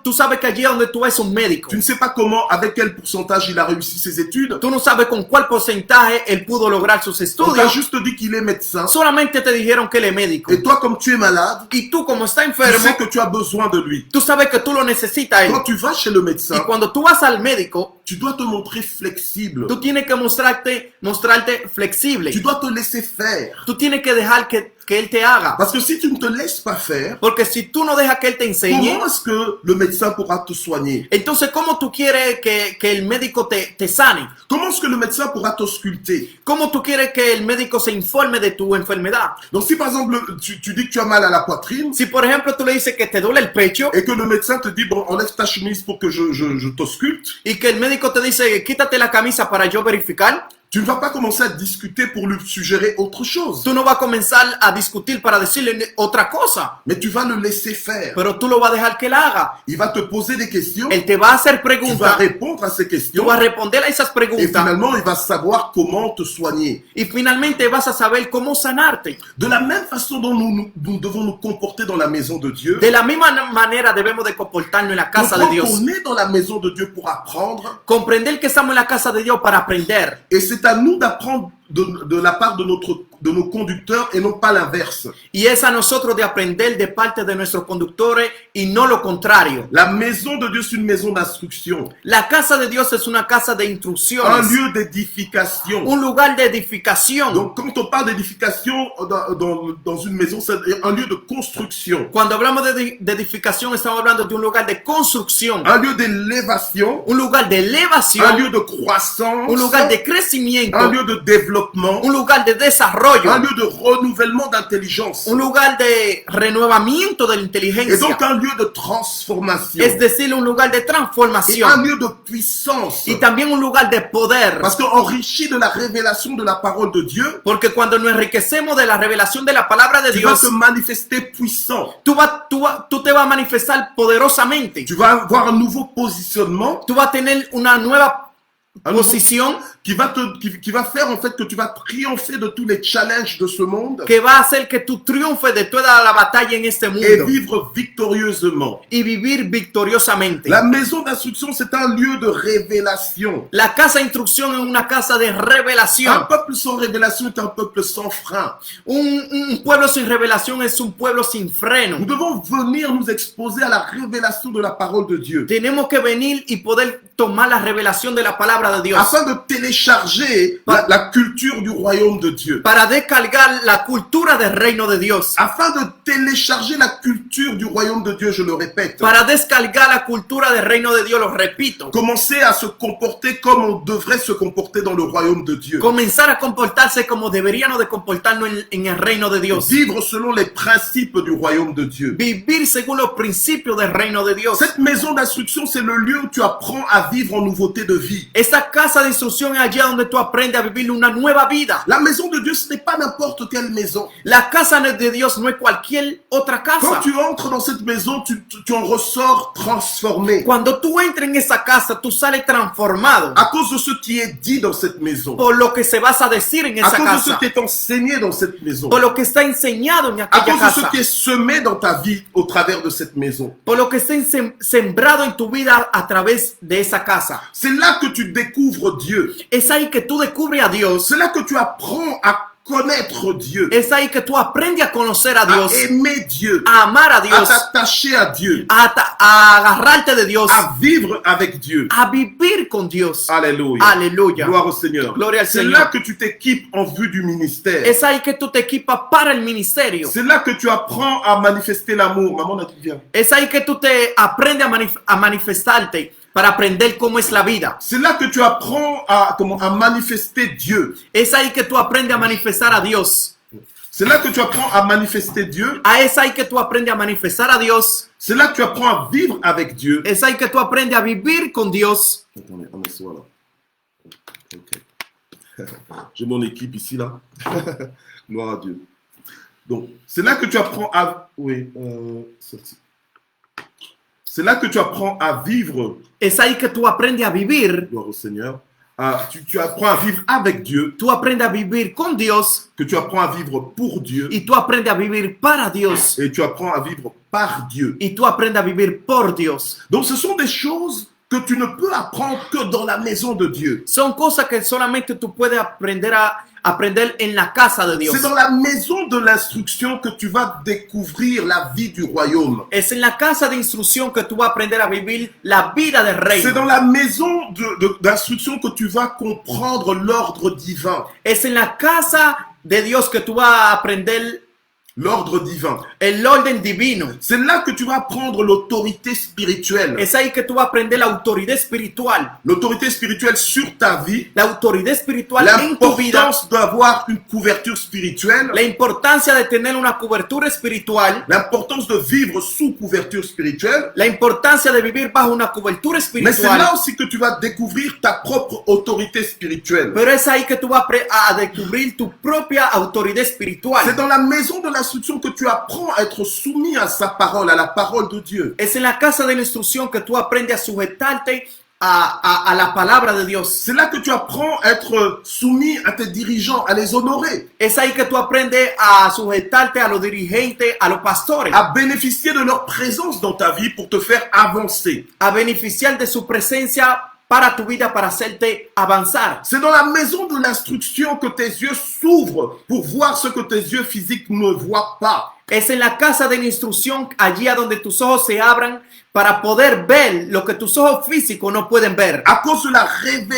tú sabes que allí donde tú es un médico. Tu ne sais pas comment, avec quel pourcentage il a réussi ses études. Tú no sabes con cuál porcentaje él pudo lograr sus On t'a estudios. juste dit qu'il est médecin. Solamente te dijeron que él es médico. Et toi, comme tu es malade, Y tú como estás tu enfermo, sais que tu as besoin de lui. tú sabes que tú lo necesitas a él. Quand tu vas chez le Y médecin, cuando tú vas al médico, tu dois te montrer flexible. tú tienes que mostrarte flexible. Tu dois te laisser faire. Tú tienes que dejar que él te haga. Parce que si tu ne te laisses pas faire, Porque si tú no dejas que él te enseñe, comment est-ce que le médecin pourra te soigner? entonces ¿cómo tú quieres que el médico te sane? Comment est-ce que le médecin pourra t'ausculter? ¿Cómo tú quieres que el médico se informe de tu enfermedad? Donc si par exemple tu dis que tu as mal à la poitrine Si por ejemplo tú le dices que te duele el pecho et que le médecin te dit bon enlève ta chemise pour que je t'ausculte, y que el médico te dice quítate la camisa para yo verificar, tu ne vas pas commencer à discuter pour lui suggérer autre chose, tú no vas a comenzar a discutir para decirle otra cosa, mais tu vas le laisser faire. pero tú lo vas a dejar que él haga. Il va te poser des questions, Él te va a hacer tu vas preguntas, répondre à ces tú questions vas a responder a esas et preguntas finalement il va savoir comment te soigner. y finalmente vas a saber cómo sanarte. De la même façon dont nous devons nous comporter dans la maison de Dieu, De la misma manera debemos de comportarnos en la casa de comprendre Dios. qu'on est dans la maison de Dieu pour apprendre, Comprender que estamos en la casa de Dios para aprender. et c'est à nous d'apprendre de la part de nos conducteurs et non pas l'inverse. Y es a nosotros de aprender de parte de nuestros conductores y no lo contrario. La maison de Dieu, c'est une maison d'instruction, La casa de Dios es una casa de un instrucciones, lieu d'édification. un lugar de edificación. Donc, quand on parle d'édification dans une maison, c'est un lieu de construction, Cuando hablamos de edificación, estamos hablando de un lugar de construcción, un lieu d'élévation, un lugar de un elevación, lieu de croissance, un lugar de un crecimiento, lieu de développement. développement, un lugar de desarrollo, un lieu de renouvellement d'intelligence, un lugar de renuevamiento de la et inteligencia, donc un lieu de transformation, es decir, un lugar de et un transformación lieu de puissance. y también un lugar de poder. Parce qu'enrichi de la révélation de la parole de Dieu, Porque cuando nos enriquecemos de la revelación de la palabra de tu vas Dios, te manifester puissant. tú te vas a manifestar poderosamente. Tu vas avoir un nouveau positionnement, Tú vas a tener una nueva un nouveau- posición qui va faire en fait que tu vas triompher de tous les challenges de ce monde que va a hacer que tú triunfes de toda la batalla en este et mundo vivre victorieusement. y vivir victoriosamente. La maison d'instruction, c'est un lieu de révélation. La casa de instrucción es una casa de Un revelación. peuple sans révélation est un peuple sans frein. Un pueblo sin revelación es un pueblo sin freno. Nous devons venir nous exposer à la révélation de la parole de Dieu Tenemos que venir y poder tomar la revelación de la palabra de Dios afin de télécharger la culture du royaume de Dieu, para descargar la cultura del reino de Dios, afin de télécharger la culture du royaume de Dieu, je le répète. para descargar la cultura del reino de Dios, lo repito. Commencer à se comporter comme on devrait se comporter dans le royaume de Dieu. Comenzar a comportarse como deberíamos de comportarnos en el reino de Dios. Vivre selon les principes du royaume de Dieu. Vivir según los principios del reino de Dios. Cette maison d'instruction, c'est le lieu où tu apprends à vivre en nouveauté de vie. Esta casa de instrucción es allá donde tú aprendes a vivir una nueva vida. La maison de Dieu, ce n'est pas n'importe quelle maison. La casa de Dios no es cualquier otra Quand casa. tu entres dans cette maison, tu en ressors transformé. Cuando tú entres en esa casa, tú sales transformado À cause de ce qui est dit dans cette maison. por lo que se vas a decir en À esa cause de ce casa, qui est enseigné dans cette maison. por lo que está enseñado en À aquella cause de ce casa, qui est semé dans ta vie au travers de cette maison. por lo que está sembrado en tu vida a través de esa casa. C'est là que tu découvres Dieu. Es ahí que tú descubres a Dios. C'est là que tu apprends à connaître Dieu, Es ahí que tú aprendes a conocer a Dios, à aimer Dieu, a amar a à Dios, t'attacher à Dieu, a agarrarte de Dios, à vivre avec Dieu. a vivir con Dios. Alléluia. Aleluya. Gloire au Seigneur. Gloria al C'est Señor. là que tu t'équipes en vue du ministère. Es ahí que tú te equipas para el ministerio. C'est là que tu apprends à manifester l'amour. Maman, là, tu viens. Es ahí que tú te aprendes a manifestarte para aprender cómo es la vida. C'est là que tu apprends à manifester Dieu. Es ahí que tú aprendes a manifestar a Dios. C'est là que tu apprends à manifester Dieu. Es ahí que tú aprendes a manifestar a Dios. C'est là que tu apprends à vivre avec Dieu. Es ahí que tú aprendes a vivir con Dios. Attendez, on s'assoit là. Ok. J'ai mon équipe ici, là. Gloire à Dieu. Donc, c'est là que tu apprends à... Oui, sorti. C'est là que tu apprends à vivre. Es ahí que tú aprendes a vivir. Gloire au Seigneur. Tu apprends à vivre avec Dieu. Tú aprendes a vivir con Dios. Que tu apprends à vivre pour Dieu. Y tú aprendes a vivir para Dios. Et tu apprends à vivre par Dieu. Y tú aprendes a vivir por Dios. Donc, ce sont des choses que tu ne peux apprendre que dans la maison de Dieu. Son cosas que solamente tú puedes aprender en la casa de Dios. C'est dans la maison de l'instruction que tu vas découvrir la vie du royaume. Es en la casa de instrucción que tú vas a aprender a vivir la vida del C'est reino. dans la maison d'instruction que tu vas comprendre l'ordre divin. Es en la casa de Dios que tú vas a aprender L'ordre divin. el orden divino. C'est là que tu vas apprendre l'autorité spirituelle. Es ahí que tú vas a aprender la autoridad espiritual. L'autorité spirituelle sur ta vie. La autoridad espiritual en tu vida. L'importance d'avoir une couverture spirituelle. La importancia de tener una cobertura espiritual. L'importance de vivre sous couverture spirituelle. La importancia de vivir bajo una cobertura Mais c'est là espiritual. aussi que tu vas découvrir ta propre autorité spirituelle. Pero es ahí que tú vas a descubrir tu propia autoridad C'est espiritual. dans la maison de l'instruction que tu apprends à être soumis à sa parole, à la parole de Dieu. Es en la casa de la instrucción que tú aprendes a sujetarte a la palabra de Dios. C'est là que tu apprends à être soumis à tes dirigeants, à les honorer, Es ahí que tú aprendes a sujetarte a los dirigentes, a los pastores, à bénéficier de leur présence dans ta vie pour te faire avancer. a beneficiar de su presencia para tu vida, para hacerte avanzar. C'est dans la maison de l'instruction que tes yeux s'ouvrent pour voir ce que tes yeux physiques ne voient pas. Es en la casa de la instrucción, allí a donde tus ojos se abran para poder ver lo que tus ojos físicos no pueden ver. À cause de la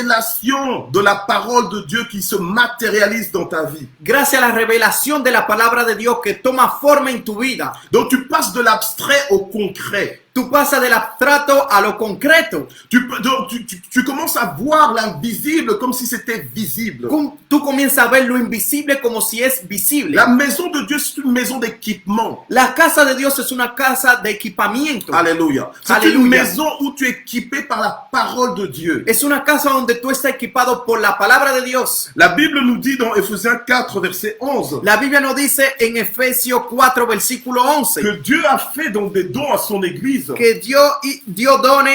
révélation de la parole de Dieu qui se matérialise dans ta vie. Gracias a la revelación de la palabra de Dios que toma forma en tu vida. Donc tu passes de l'abstrait au concret. Tú pasas del abstracto a lo concreto. Tu commences à voir l'invisible comme si c'était visible. Tú comienzas a ver lo invisible como si es visible. La maison de Dieu, c'est une maison d'équipement. La casa de Dios es una casa de equipamiento. Alléluia. C'est une maison où tu es équipé par la parole de Dieu. Es una casa donde tú estás equipado por la palabra de Dios. La Bible nous dit dans Éphésiens 4, verset 11. La Biblia nos dice en Efesios 4, versículo 11. Que Dieu a fait donc des dons à son église. Que Dios done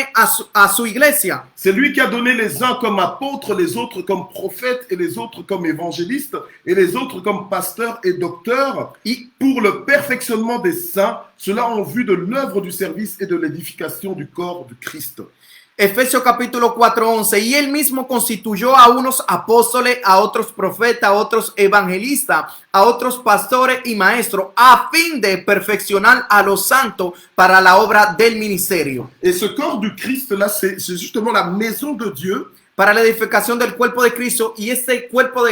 a su iglesia. C'est lui qui a donné les uns comme apôtres, les autres comme prophètes et les autres comme évangélistes et les autres comme pasteurs et docteurs pour le perfectionnement des saints, cela en vue de l'œuvre du service et de l'édification du corps du Christ. Efesios capítulo 4, 11. Y él mismo constituyó a unos apóstoles, a otros profetas, a otros evangelistas, a otros pastores y maestros, a fin de perfeccionar a los santos para la obra del ministerio. Et ce corps du Christ, là, c'est justement la maison de Dieu. Para la edificación del cuerpo de Cristo, y este cuerpo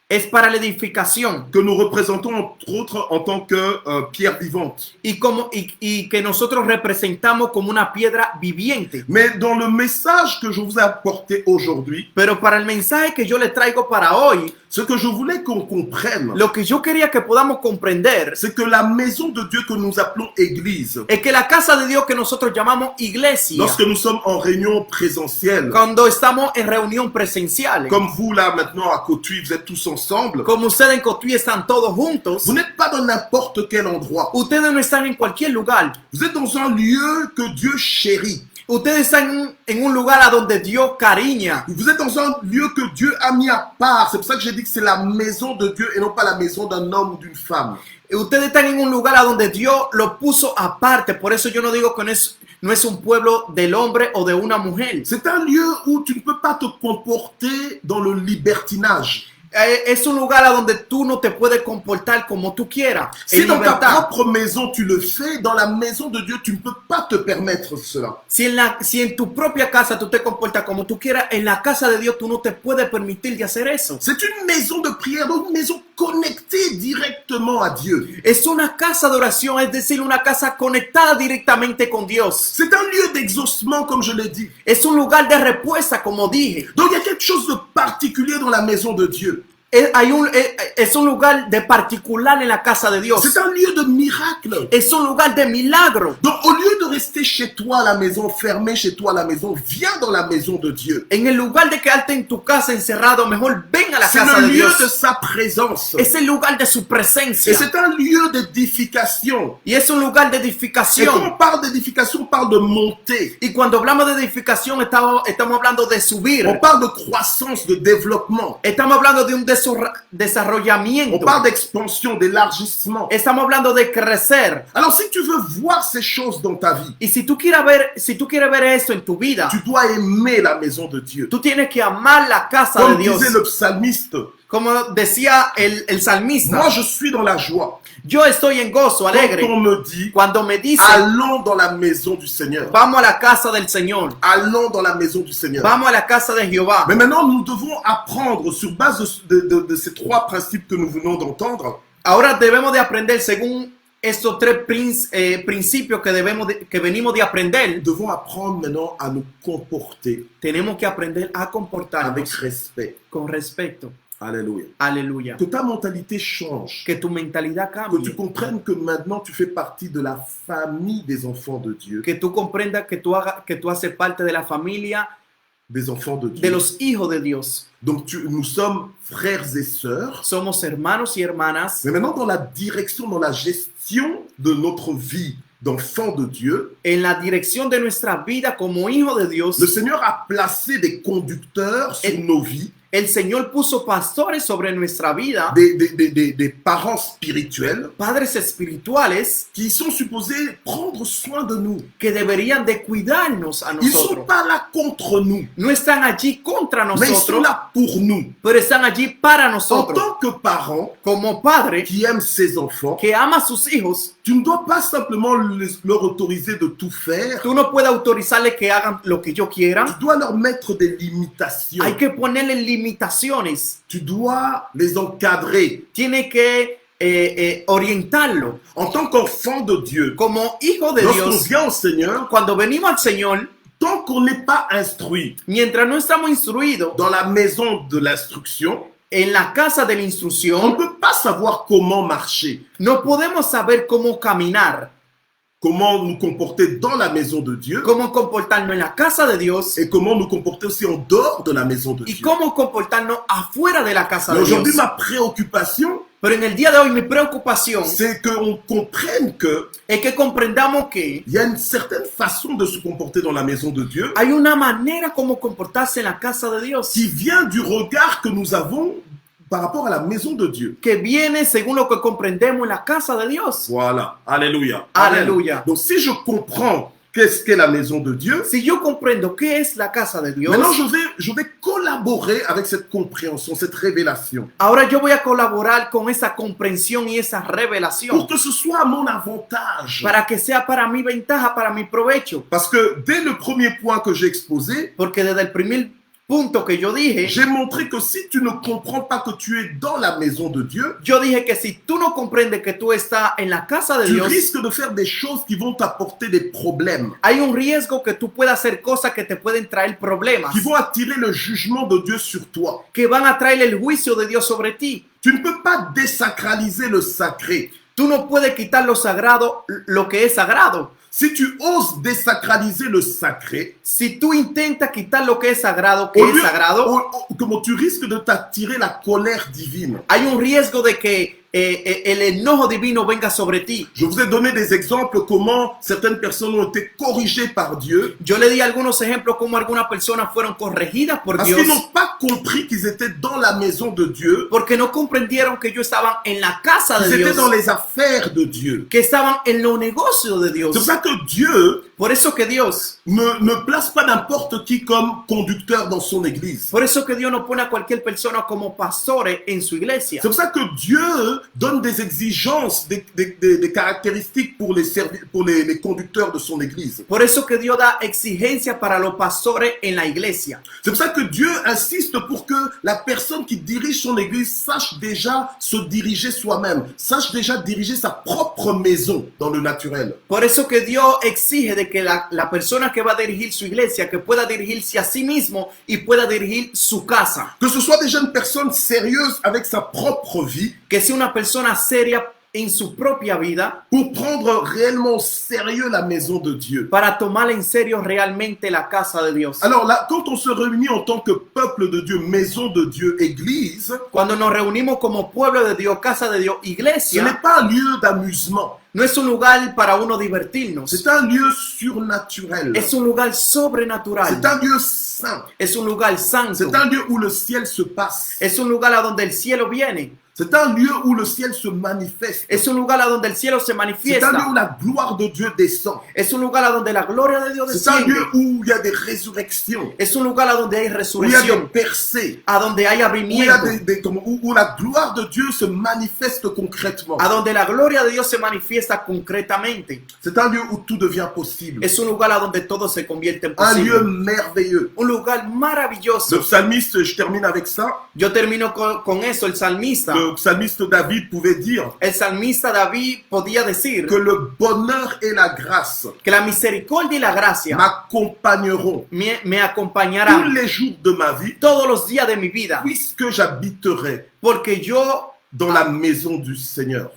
es para la edificación. Que nous représentons entre autres en tant que pierre vivante. Y que nosotros representamos como una piedra viviente. Mais dans le message que je vous ai apporté aujourd'hui, pero para el mensaje que yo le traigo para hoy, ce que je voulais qu'on comprenne, lo que yo quería que podamos comprender, c'est que la maison de Dieu que nous appelons église, es que la casa de Dios que nosotros llamamos iglesia, lorsque nous sommes en réunion présentielle, cuando estamos en reunión presencial, comme vous là maintenant à Cotuí, vous êtes tous ensemble, como ustedes en Cotuí están todos juntos, vous n'êtes pas dans n'importe quel endroit, ustedes no están en cualquier lugar, vous êtes dans un lieu que Dieu chérit. Ustedes están en un lugar a donde Dios cariña. Vous êtes dans un lieu que Dieu a mis à part. C'est pour ça que j'ai dit que c'est la maison de Dieu et non pas la maison d'un homme ou d'une femme. Ustedes están en un lugar a donde Dios lo puso aparte. Por eso yo no digo que no es un pueblo del hombre o de una mujer. C'est un lieu où tu ne peux pas te comporter dans le libertinage. Es un lugar a donde tú no te puedes comportar como tú quieras. Si dans ta propre maison tu le fais, dans la maison de Dieu tu ne peux pas te permettre cela. Si en tu propia casa tú te comportas como tú quieras, en la casa de Dios tú no te puedes permitir de hacer eso. C'est une maison de prière, une maison connectée directement à Dieu. Es una casa de oración, es decir, una casa conectada directamente con Dios. C'est un lieu d'exaucement, comme je l'ai dit. Es un lugar de respuesta, como dije. Donc il y a quelque chose de particulier dans la maison de Dieu. Es un lugar de particular en la casa de Dios. C'est un lieu de miracle. Es un lugar de milagro. Donc au lieu de rester chez toi à la maison, fermé chez toi à la maison, viens dans la maison de Dieu. En el lugar de quedarte en tu casa encerrado, mejor ven a la casa de Dios. C'est le lieu Dios. de sa présence. Es el lugar de su presencia. Et c'est un lieu d'édification. Y es un lugar de Et edificación. quand on parle d'édification, on parle de montée. Y cuando hablamos de edificación, estamos hablando de subir. On parle de croissance, de développement. Estamos hablando de un desarrollamiento. On parle d'expansion, d'élargissement. Estamos hablando de crecer. Alors si tu veux voir ces choses dans ta vie, Y si tú quieres ver esto en tu vida, tu dois aimer la maison de Dieu. tú tienes que amar la casa Comme de Dios. disait le psalmiste, Como decía el salmista, moi je suis dans la joie. yo estoy en gozo, alegre. Quand on me dit, Cuando me dicen, allons dans la maison du Seigneur. vamos a la casa del Señor, Allons dans la maison du Seigneur. vamos a la casa de Jehová. Mais maintenant, nous devons apprendre sur base de ces trois principes que nous venons d'entendre. Ahora debemos de aprender según estos tres principios que venimos de aprender. Nous devons apprendre maintenant à nous comporter Tenemos que aprender a comportarnos avec respect. con respeto. Alléluia. Aleluya. Que ta mentalité change. Que tu mentalidad Que cambie. tu comprennes que maintenant tu fais partie de la famille des enfants de Dieu. Que tú comprendas que tú haces parte de la familia Des enfants de de Dieu. los hijos de Dios. Donc nous sommes frères et sœurs. Somos hermanos y hermanas. Mais maintenant dans la direction, dans la gestion de notre vie d'enfants de Dieu, En la dirección de nuestra vida como hijos de Dios, le Seigneur a placé des conducteurs sur nos vies, el Señor puso pastores sobre nuestra vida, des parents spirituels padres espirituales qui sont supposés prendre soin de nous. que deberían de cuidarnos a Ils ne sont nosotros. pas là contre nous, No están allí contra mais ils sont nosotros, là pour nous. pero están allí para En nosotros. tant que parent Como padre qui aime ses enfants, que ama a sus hijos, tu ne dois pas simplement leur autoriser de tout faire, tú no puedes autorizarles que hagan lo que yo quiera. tu dois leur mettre des limitations. Hay que ponerle limitaciones. Tu dois les encadrer. Tiene que orientarlo. En tant qu'enfant de Dieu, Como hijo de lorsqu'on Dios, vient au Seigneur, cuando venimos al Señor, tant qu'on n'est pas instruit mientras no estamos instruidos dans la maison de l'instruction, en la casa de la on ne instrucción, peut pas savoir comment marcher, no podemos saber cómo caminar, comment nous comporter dans la maison de Dieu cómo comportarnos en la casa de Dios et comment nous comporter aussi en dehors de la maison de y Dieu. cómo comportarnos afuera de la casa Mais de aujourd'hui, Dios. ma préoccupation, Pero en el día de hoy mi preocupación c'est qu'on comprenne qu'il es que comprendamos que y a une certaine façon de se comporter dans la maison de Dieu hay una manera como comportarse en la casa de Dios qui vient du regard que nous avons par rapport à la maison de Dieu. que viene según lo que comprendemos en la casa de Dios. Voilà. Alléluia. Alléluia. Donc si je comprends qu'est-ce qu'est la maison de Dieu, Si yo comprendo qué es la casa de Dios, maintenant je vais collaborer avec cette compréhension, cette révélation, ahora yo voy a colaborar con esa comprensión y esa revelación pour que ce soit à mon avantage. para que sea para mi ventaja, para mi provecho. Parce que dès le premier point que j'ai exposé, Porque desde el primer punto que yo dije, j'ai montré que si tu ne comprends pas que tu es dans la maison de Dieu, yo dije que si tú no comprendes que tú estás en la casa de tu Dios, risques de faire des choses qui vont t'apporter des problèmes, hay un riesgo que tú puedas hacer cosas que te pueden traer problemas, qui vont attirer le jugement de Dieu sur toi. que van a traer el juicio de Dios sobre ti. Tu ne peux pas désacraliser le sacré. Tú no puedes quitar lo sagrado, lo que es sagrado. Si tu oses désacraliser le sacré, Si tú intentas quitar lo que es sagrado, que au es lieu- sagrado, comment tu risques de t'attirer la colère divine. hay un riesgo de que el enojo divino venga sobre ti. Je vous ai donné des exemples comment certaines personnes ont été corrigées par Dieu Yo le di algunos ejemplos como algunas personas fueron corregidas por parce Dios qu'ils n'ont pas compris qu'ils étaient dans la maison de Dieu, porque no comprendieron que ellos estaban en la casa de qu'ils étaient Dios, dans les affaires de Dieu. que estaban en los negocios de C'est Dios. pour ça que Dieu Por eso que Dios, ne place pas n'importe qui comme conducteur dans son église. por eso que Dios no pone a cualquier persona como pastores en su iglesia. C'est pour ça que Dieu donne des exigences, des caractéristiques pour les conducteurs de son église. Por eso que Dios da exigencias para los pastores en la iglesia. C'est pour ça que Dieu insiste pour que la personne qui dirige son église sache déjà se diriger soi-même, sache déjà diriger sa propre maison dans le naturel. Por eso que Dios exige de que la persona que va a dirigir su iglesia, que pueda dirigirse a sí mismo y pueda dirigir su casa. Que ce soit déjà une personne sérieuse avec sa propre vie Que sea una persona seria en su propia vida pour prendre réellement au sérieux la maison de Dieu. para tomar en serio realmente la casa de Dios. Alors là, quand on se réunit en tant que peuple de Dieu, maison de Dieu, église, Cuando nos reunimos como pueblo de Dios, casa de Dios, ce n'est iglesia, pas un lieu d'amusement. no es un lugar para uno divertirnos. C'est un lieu surnaturel. Es un lugar sobrenatural. C'est un lieu saint. Es un lugar santo. C'est un lieu où le ciel se passe. Es un lugar a donde el cielo viene. C'est un lieu où le ciel se manifeste. Es un lugar a donde el cielo se C'est un lieu manifiesta. où la gloire de Dieu descend. Es un lugar a donde la gloria de Dios C'est un desciende. lieu où il y a des résurrections, Es un lugar a donde hay où il y a des resurrección, percées, a donde hay où, il y a abrimiento, où la gloire de Dieu se manifeste concrètement. a donde la gloria de Dios se manifiesta concretamente. C'est un lieu où tout devient possible. Es un lugar a donde todo se convierte en Un lieu posible. merveilleux. Un lugar maravilloso. Le psalmiste, je termine avec ça, Yo termino con eso. El salmista David pouvait dire David podía decir que le bonheur et la grâce que la misericordia y la gracia m'accompagneront me tous acompañarán les jours de ma vie, todos los días de mi vida, puisque j'habiterai porque yo dans la maison du Seigneur.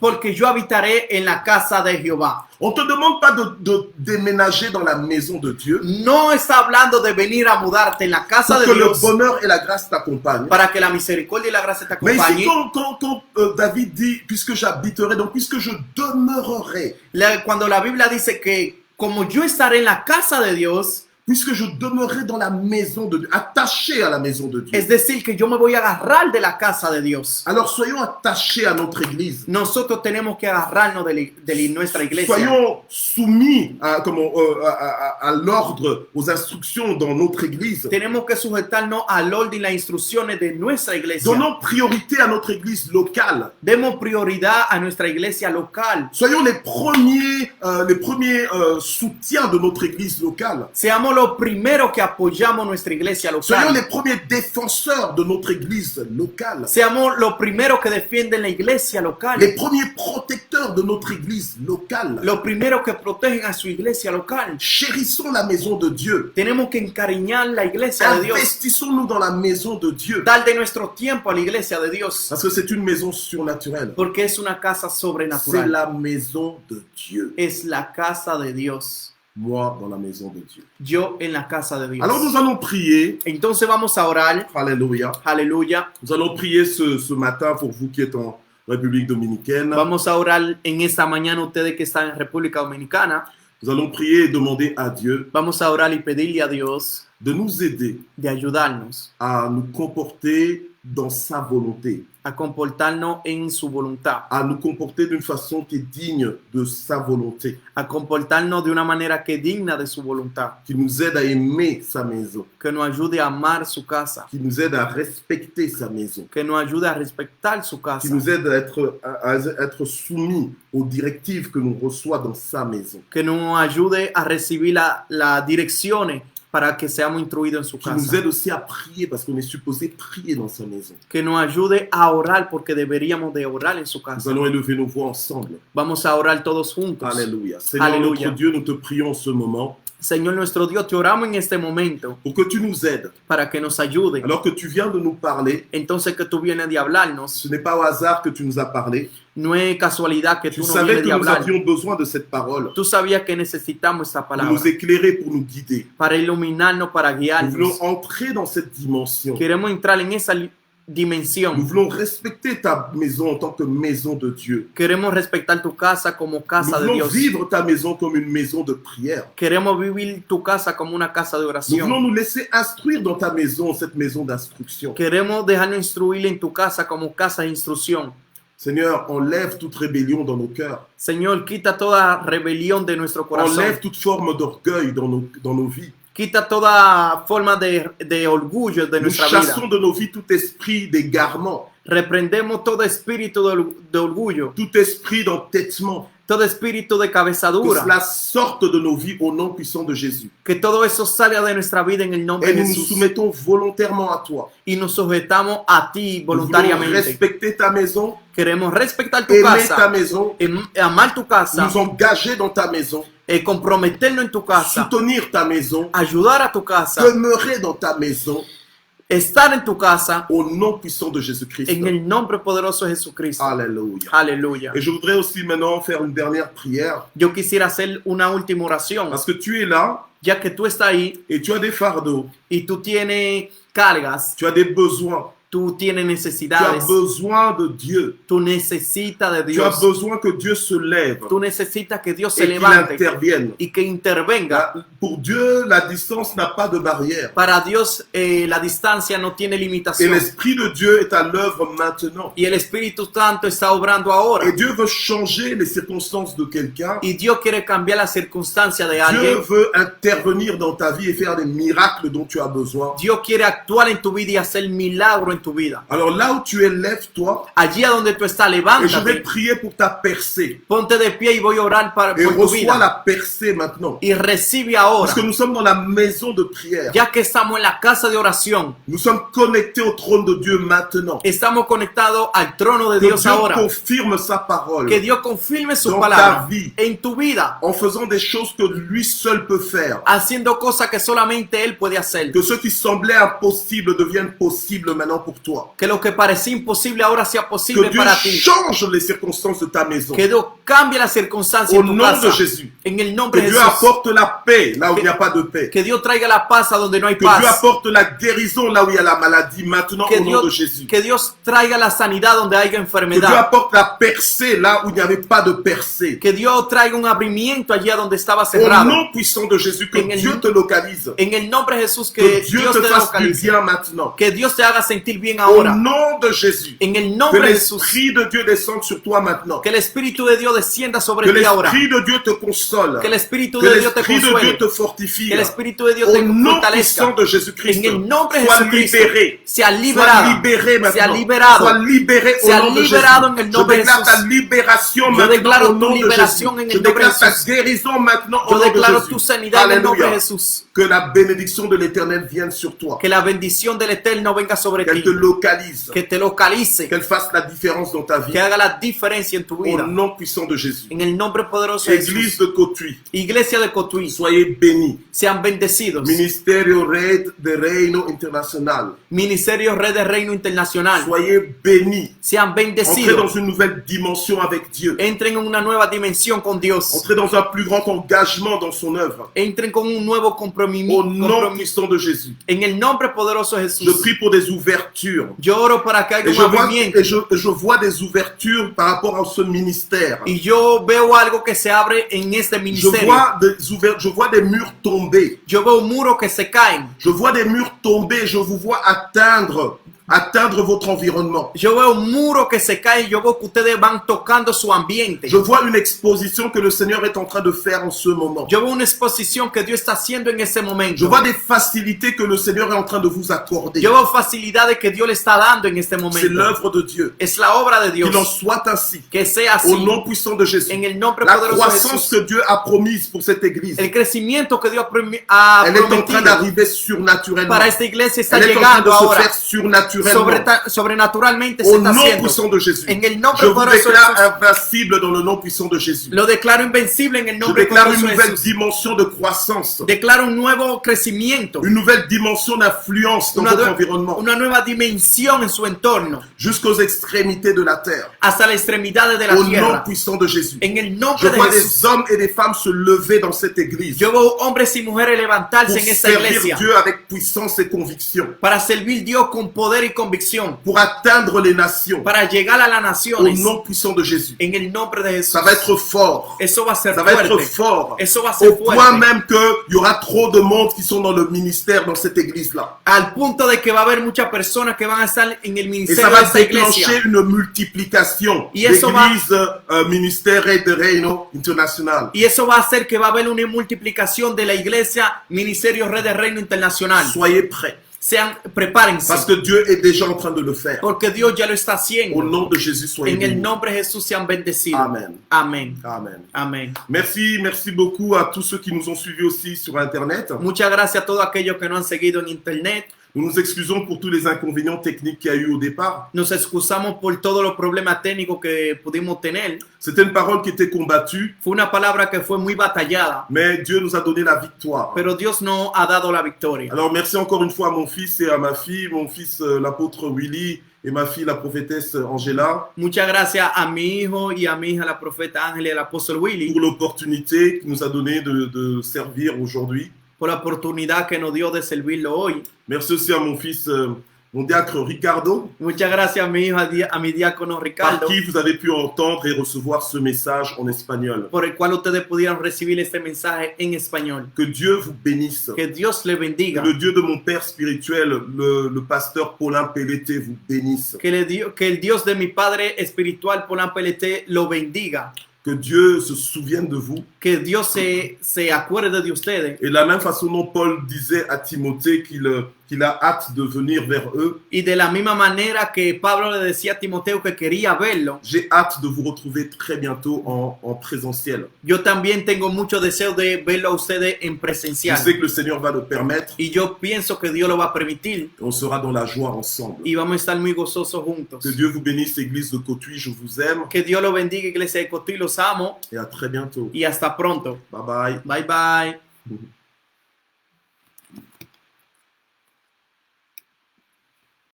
habitaré en la casa de Jehová. On ne te demande pas de déménager dans la maison de Dieu No está hablando de venir a mudarte en la casa pour de que le Dios bonheur et la grâce t'accompagnent. para que la misericordia y la gracia te Mais ici, acompañen. quand David dit, puisque j'habiterai, donc puisque je demeurerai, Cuando la Biblia dice que como yo estaré en la casa de Dios, puisque je demeurerai dans la maison de Dieu, attaché à la maison de Dieu. es decir, que yo me voy a agarrar de la casa de Dios. Alors soyons attachés à notre église. Nosotros tenemos que agarrarnos de nuestra iglesia. Soyons soumis à l'ordre, aux instructions dans notre église. Tenemos que sujetarnos al orden y las instrucciones de nuestra iglesia. Donnons priorité à notre église locale. Demos prioridad a nuestra iglesia local. Soyons les premiers soutiens de notre église locale. Seamos los primeros que apoyamos nuestra iglesia Soyons les local. premiers défenseurs de notre église locale. Seamos los primeros que defienden la iglesia local. Les premiers protecteurs de notre église locale. Los primeros que protegen a su iglesia local. Chérissons la maison de Dieu. Tenemos que encariñar la iglesia de Dios. Investissons-nous dans la maison de Dieu. Dar de nuestro tiempo a la iglesia de Dios. Parce que c'est une maison surnaturelle. Porque es una casa C'est sobrenatural. la maison de Dieu. Es la casa de Dios. Moi, dans la maison de Dieu. Yo en la casa de Dios. Alors nous allons prier. Entonces vamos a orar. Alléluia. Aleluya. Nous allons prier ce matin pour vous qui êtes en République dominicaine. Vamos a orar en esta mañana ustedes que están en República Dominicana. Nous allons prier et demander à Dieu Vamos a orar y pedirle a Dios de nous aider de ayudarnos à nous comporter dans sa volonté, a comportarnos en su voluntad, à nous comporter d'une façon qui est digne de sa volonté, a comportarnos de una manera que es digna de su voluntad, qui nous aide à aimer sa maison, que nos ayude a amar su casa, qui nous aide à respecter sa maison, que nos ayude a respetar su qui casa, nous aide à être soumis aux directives que nous reçoit dans sa maison, que nos ayude a recibir las direcciones para que seamos instruidos en su qui nous casa, aide aussi à prier parce qu'on est supposé prier dans sa maison. que nos ayude a orar porque deberíamos de orar en su Nous casa. allons élever nos voix ensemble. Vamos a orar todos juntos. Alléluia. Seigneur Alléluia. notre Dieu, nous te prions en ce moment Señor nuestro Dios, te oramos en este momento pour que tu nous aides. para que nos ayude. Alors que tu viens de nous parler, Entonces que tú vienes de hablarnos, ce n'est pas au hasard que tu nous as parlé. no es casualidad que Tu tú no savais vienes que de nous hablar. avions besoin de cette parole Tú sabías que necesitamos esta pour palabra nous éclairer, pour nous guider. para iluminarnos, para Nous guiarnos. voulons entrer dans cette dimension. Queremos entrar en esa Nous dimensión. voulons respecter ta maison en tant que maison de Dieu. Queremos respetar tu casa como Nous casa de voulons Dios. vivre ta maison comme une maison de prière. Queremos vivir tu casa como una casa de Nous voulons oración. nous laisser instruire dans ta maison, cette maison d'instruction. Queremos dejarnos instruir en tu casa como casa de instrucción. Seigneur, enlève toute rébellion dans nos cœurs. Señor, quita toda rebelión de nuestro corazón. Enlève toute forme d'orgueil dans nos vies. Quita toda forma de orgullo de Nous nuestra vida. chassons de nos vies tout esprit d'égarement, Reprendemos todo espíritu de orgullo, tout esprit d'entêtement. todo espíritu de Que cabezadura. cela sorte de nos vies au nom puissant de Jésus. Que todo eso salga de nuestra vida en el nombre Et de nous nous Jesús. soumettons volontairement à toi. Y nos sujetamos a ti Nous voulons voluntariamente. respecter ta maison, Queremos respetar tu aimer ta casa, maison, amar tu casa, nous engager dans ta maison, comprometernos en tu casa, soutenir ta maison, ayudar a tu casa, demeurer dans ta maison estar en tu casa au nom puissant de Jésus-Christ. en el nombre poderoso de Jesucristo. Alléluia. Aleluya. Et je voudrais aussi maintenant faire une dernière prière Yo quisiera hacer una última oración, parce que tu es là ya que tú estás ahí et tu as des fardeaux, y tú tienes cargas, tu as des besoins, tú tienes tu as necesidades, besoin de Dieu, tú necesitas de tu as Dios, besoin que Dieu se lève tú necesitas que Dios se et qu'il levante intervienne. y que intervenga. Pour Dieu, la distance n'a pas de barrière. Para Dios la distancia no tiene Et limitación l'Esprit de Dieu est à l'œuvre maintenant. y el Espíritu Santo está obrando ahora Et Dieu veut changer les circonstances de quelqu'un. y Dios quiere cambiar la circunstancia de Dieu alguien. veut intervenir dans ta vie et faire des miracles dont tu as besoin. Dios quiere actuar en tu vida y hacer milagro en tu vida. Alors là où tu es, lève-toi Allí a donde tú estás, et je vais levántate, prier pour ta percée. ponte de pie y voy a orar Et por tu reçois vida. la percée maintenant. Y recibe ahora, Parce que nous sommes dans la maison de prière. ya que estamos en la casa de oración, Nous sommes connectés au trône de Dieu maintenant. estamos conectados al trono de Que Dios Dieu ahora. confirme sa parole Que Dios confirme su dans palabra ta vie en tu vida, en faisant des choses que lui seul peut faire. haciendo cosas que solamente Él puede hacer. Que ce qui semblait impossible devienne possible maintenant pour toi. Que lo que parecía imposible ahora sea Que posible Dieu para ti. change les circonstances de ta maison. Que Dios cambie las circunstancias Au en tu nom de casa. Jésus. En el Que nombre de Dieu Jesús. apporte la paix là où il n'y a pas de paix. Que Dios traiga la paz a donde no hay Que Dieu paz. apporte la guérison là où il y a la maladie maintenant Que au nom de Dios, Jésus. que Dios traiga la sanidad donde haya Que Dieu enfermedad. apporte la percée là où il n'y avait pas de percée. Que Dios traiga un abrimiento allá donde estaba Au cerrado. nom puissant de Jésus, que En el- Dieu te localise. En el nombre de Jesús, Que que Dieu Dios te te fasse du localice. bien maintenant. Que Dios te haga sentir bien Au ahora. nom de Jésus. En el Que nombre de Jesús. l'Esprit de Dieu descende sur toi maintenant. Que el Espíritu de Dios descienda Que sobre ti ahora. l'Esprit de Dieu te console. Que el Espíritu Que de Dios te l'Esprit de Dieu consuele. te fortifie. Que el Espíritu de Dios Au te nom fortalezca. puissant de Jésus-Christ, En el nombre de sois Jesucristo, libéré. sea Sois liberado. libéré maintenant. Sea liberado. Sois libéré au Sea nom de Jésus. liberado en el Je nombre de déclare ta Jesús. libération Yo maintenant declaro au tu nom de Jésus. liberación en el Je nombre de déclare ta Jesús. guérison maintenant au Yo nom de declaro Jésus. tu sanidad en el nombre de Alléluia. Jesús. Que la bénédiction de l'Éternel vienne sur toi. Que la bendición del Eterno venga sobre Qu'elle ti. te localise. Que te localice. Qu'elle fasse la différence dans ta vie. Que haga la diferencia en tu vida. Au nom puissant de Jésus. En el nombre poderoso de Église Jesús. de Cotuí. Iglesia de Cotuí. Soyez bénis. Sean bendecidos. Ministerio Red de Reino Internacional. Ministerio Red de Reino Internacional. Soyez bénis. Sean Entrez bendecidos. dans une nouvelle dimension avec Dieu. Entren en una nueva dimensión con Dios. Entrez dans un plus grand engagement dans son œuvre. Entren con un nuevo Au nom puissant de Jésus. En el nombre poderoso de Je Jesús. prie pour des ouvertures. Yo oro para que haya Et un je vois, movimiento. je vois des ouvertures par rapport à ce ministère. Y yo veo algo que se abre en este Je ministerio. vois des murs tomber. Yo veo muros que se caen. Je vois des murs tomber. Je vous vois atteindre votre environnement. Yo veo muros que se caen. Yo veo que ustedes van tocando su ambiente. Je vois une exposition que le Seigneur est en train de faire en ce moment. Yo veo una exposición que Dios está haciendo en ese Je momento. vois des facilités que le Seigneur est en train de vous accorder. Yo veo facilidades que Dios le está dando en este C'est momento. l'œuvre de Dieu. Es la obra de Dios. Qu'il en soit ainsi. Que sea así. Au nom puissant de Jésus. En el nombre La poderoso de croissance Jesús. que Dieu a promise pour cette église, El crecimiento que Dios ha elle est en train prometido d'arriver surnaturellement. para esta iglesia está Elle est en train de llegando se ahora. faire surnaturellement. Sobrenaturalmente se Au está nom haciendo. puissant de Jésus. En el nombre Je vous poderoso de déclare Jesús. invincible dans le nom puissant de Jésus. Lo declaro invencible en el Je nombre déclare une poderoso de nouvelle Jesús. dimension de croissance, Declaro un nuevo crecimiento, une nouvelle dimension d'influence dans votre environnement, una nueva dimensión en su entorno, jusqu'aux extrémités de la terre. hasta las extremidades de la Au nom tierra. puissant de Jésus. En el Je nombre de vois Jesús. des hommes et des femmes se lever dans cette église Yo veo hombres y mujeres pour levantarse en esta servir iglesia Dieu avec puissance et conviction, para servir a Dios con poder y convicción, pour atteindre les nations. para llegar a las Au naciones. nom puissant de Jésus. En el nombre de Jesús. Ça va être fort. Eso va a ser Ça va être fuerte. fort. Eso va a ser Au point fuerte. même qu'il y aura trop de monde qui sont dans le ministère dans cette église-là. Al punto de que va a haber muchas personas que van a estar en el Et ça ministerio va de esta iglesia. déclencher une multiplication Y eso va- d'églises ministère de Reino International. Y eso va a hacer que va a haber una multiplicación de la iglesia Ministerio Red de Reino Internacional. Soyez prêts. Prepárense. Parce que Dieu est déjà en train de le faire. Porque Dios ya lo está Au haciendo. nom de Jésus, soyez En el bénis. nombre de Jesús sean bendecidos. Amen. Amén. Amen. Amén. Merci beaucoup à tous ceux qui nous ont suivis aussi sur Internet. Muchas gracias a todos aquellos que nos han seguido en internet. Nous nous excusons pour tous les inconvénients techniques qu'il y a eu au départ. Nos excusamos por todos los problemas técnicos que pudimos tener. C'était une parole qui était combattue, Fue una palabra que fue muy batallada, mais Dieu nous a donné la victoire. pero Dios nos ha dado la victoria. Alors merci encore une fois à mon fils et à ma fille, mon fils l'apôtre Willy et ma fille la prophétesse Angela, Muchas gracias a mi hijo y a mi hija, la profeta Ángela y el apóstol Willy, pour l'opportunité qu'il nous a donnée de servir aujourd'hui. por la oportunidad que nos dio de servirlo hoy. Merci aussi à mon fils, mon diacre Ricardo, Muchas gracias a mi hijo, a mi diácono par Ricardo, qui vous avez pu entendre et recevoir ce message en espagnol. por el cual ustedes pudieron recibir este mensaje en español. Que Dieu vous bénisse. Que Dios le bendiga. Que le Dieu de mon père spirituel, le pasteur Paulin Pelleté, vous bénisse. Que el Dios de mi padre espiritual, Paulin Pelleté, lo bendiga. Que Dieu se souvienne de vous. Que Dios se acuerde de ustedes. Et de la même façon dont Paul disait à Timothée qu'il a hâte de venir vers eux. Y de la misma manera que Pablo le decía a Timoteo que quería verlo. J'ai hâte de vous retrouver très bientôt en présentiel. Yo también tengo mucho deseo de verlo a ustedes en presencial. Je sais que le Seigneur va le permettre. Y yo pienso que Dios lo va a permitir. On sera dans la joie ensemble. Y vamos a estar muy gozosos juntos. Que Dieu vous bénisse, Église de Cotuí, je vous aime. Que Dios lo bendiga, Iglesia de Cotuí, los amo. Et à très bientôt. Y hasta pronto. Bye bye. Bye bye.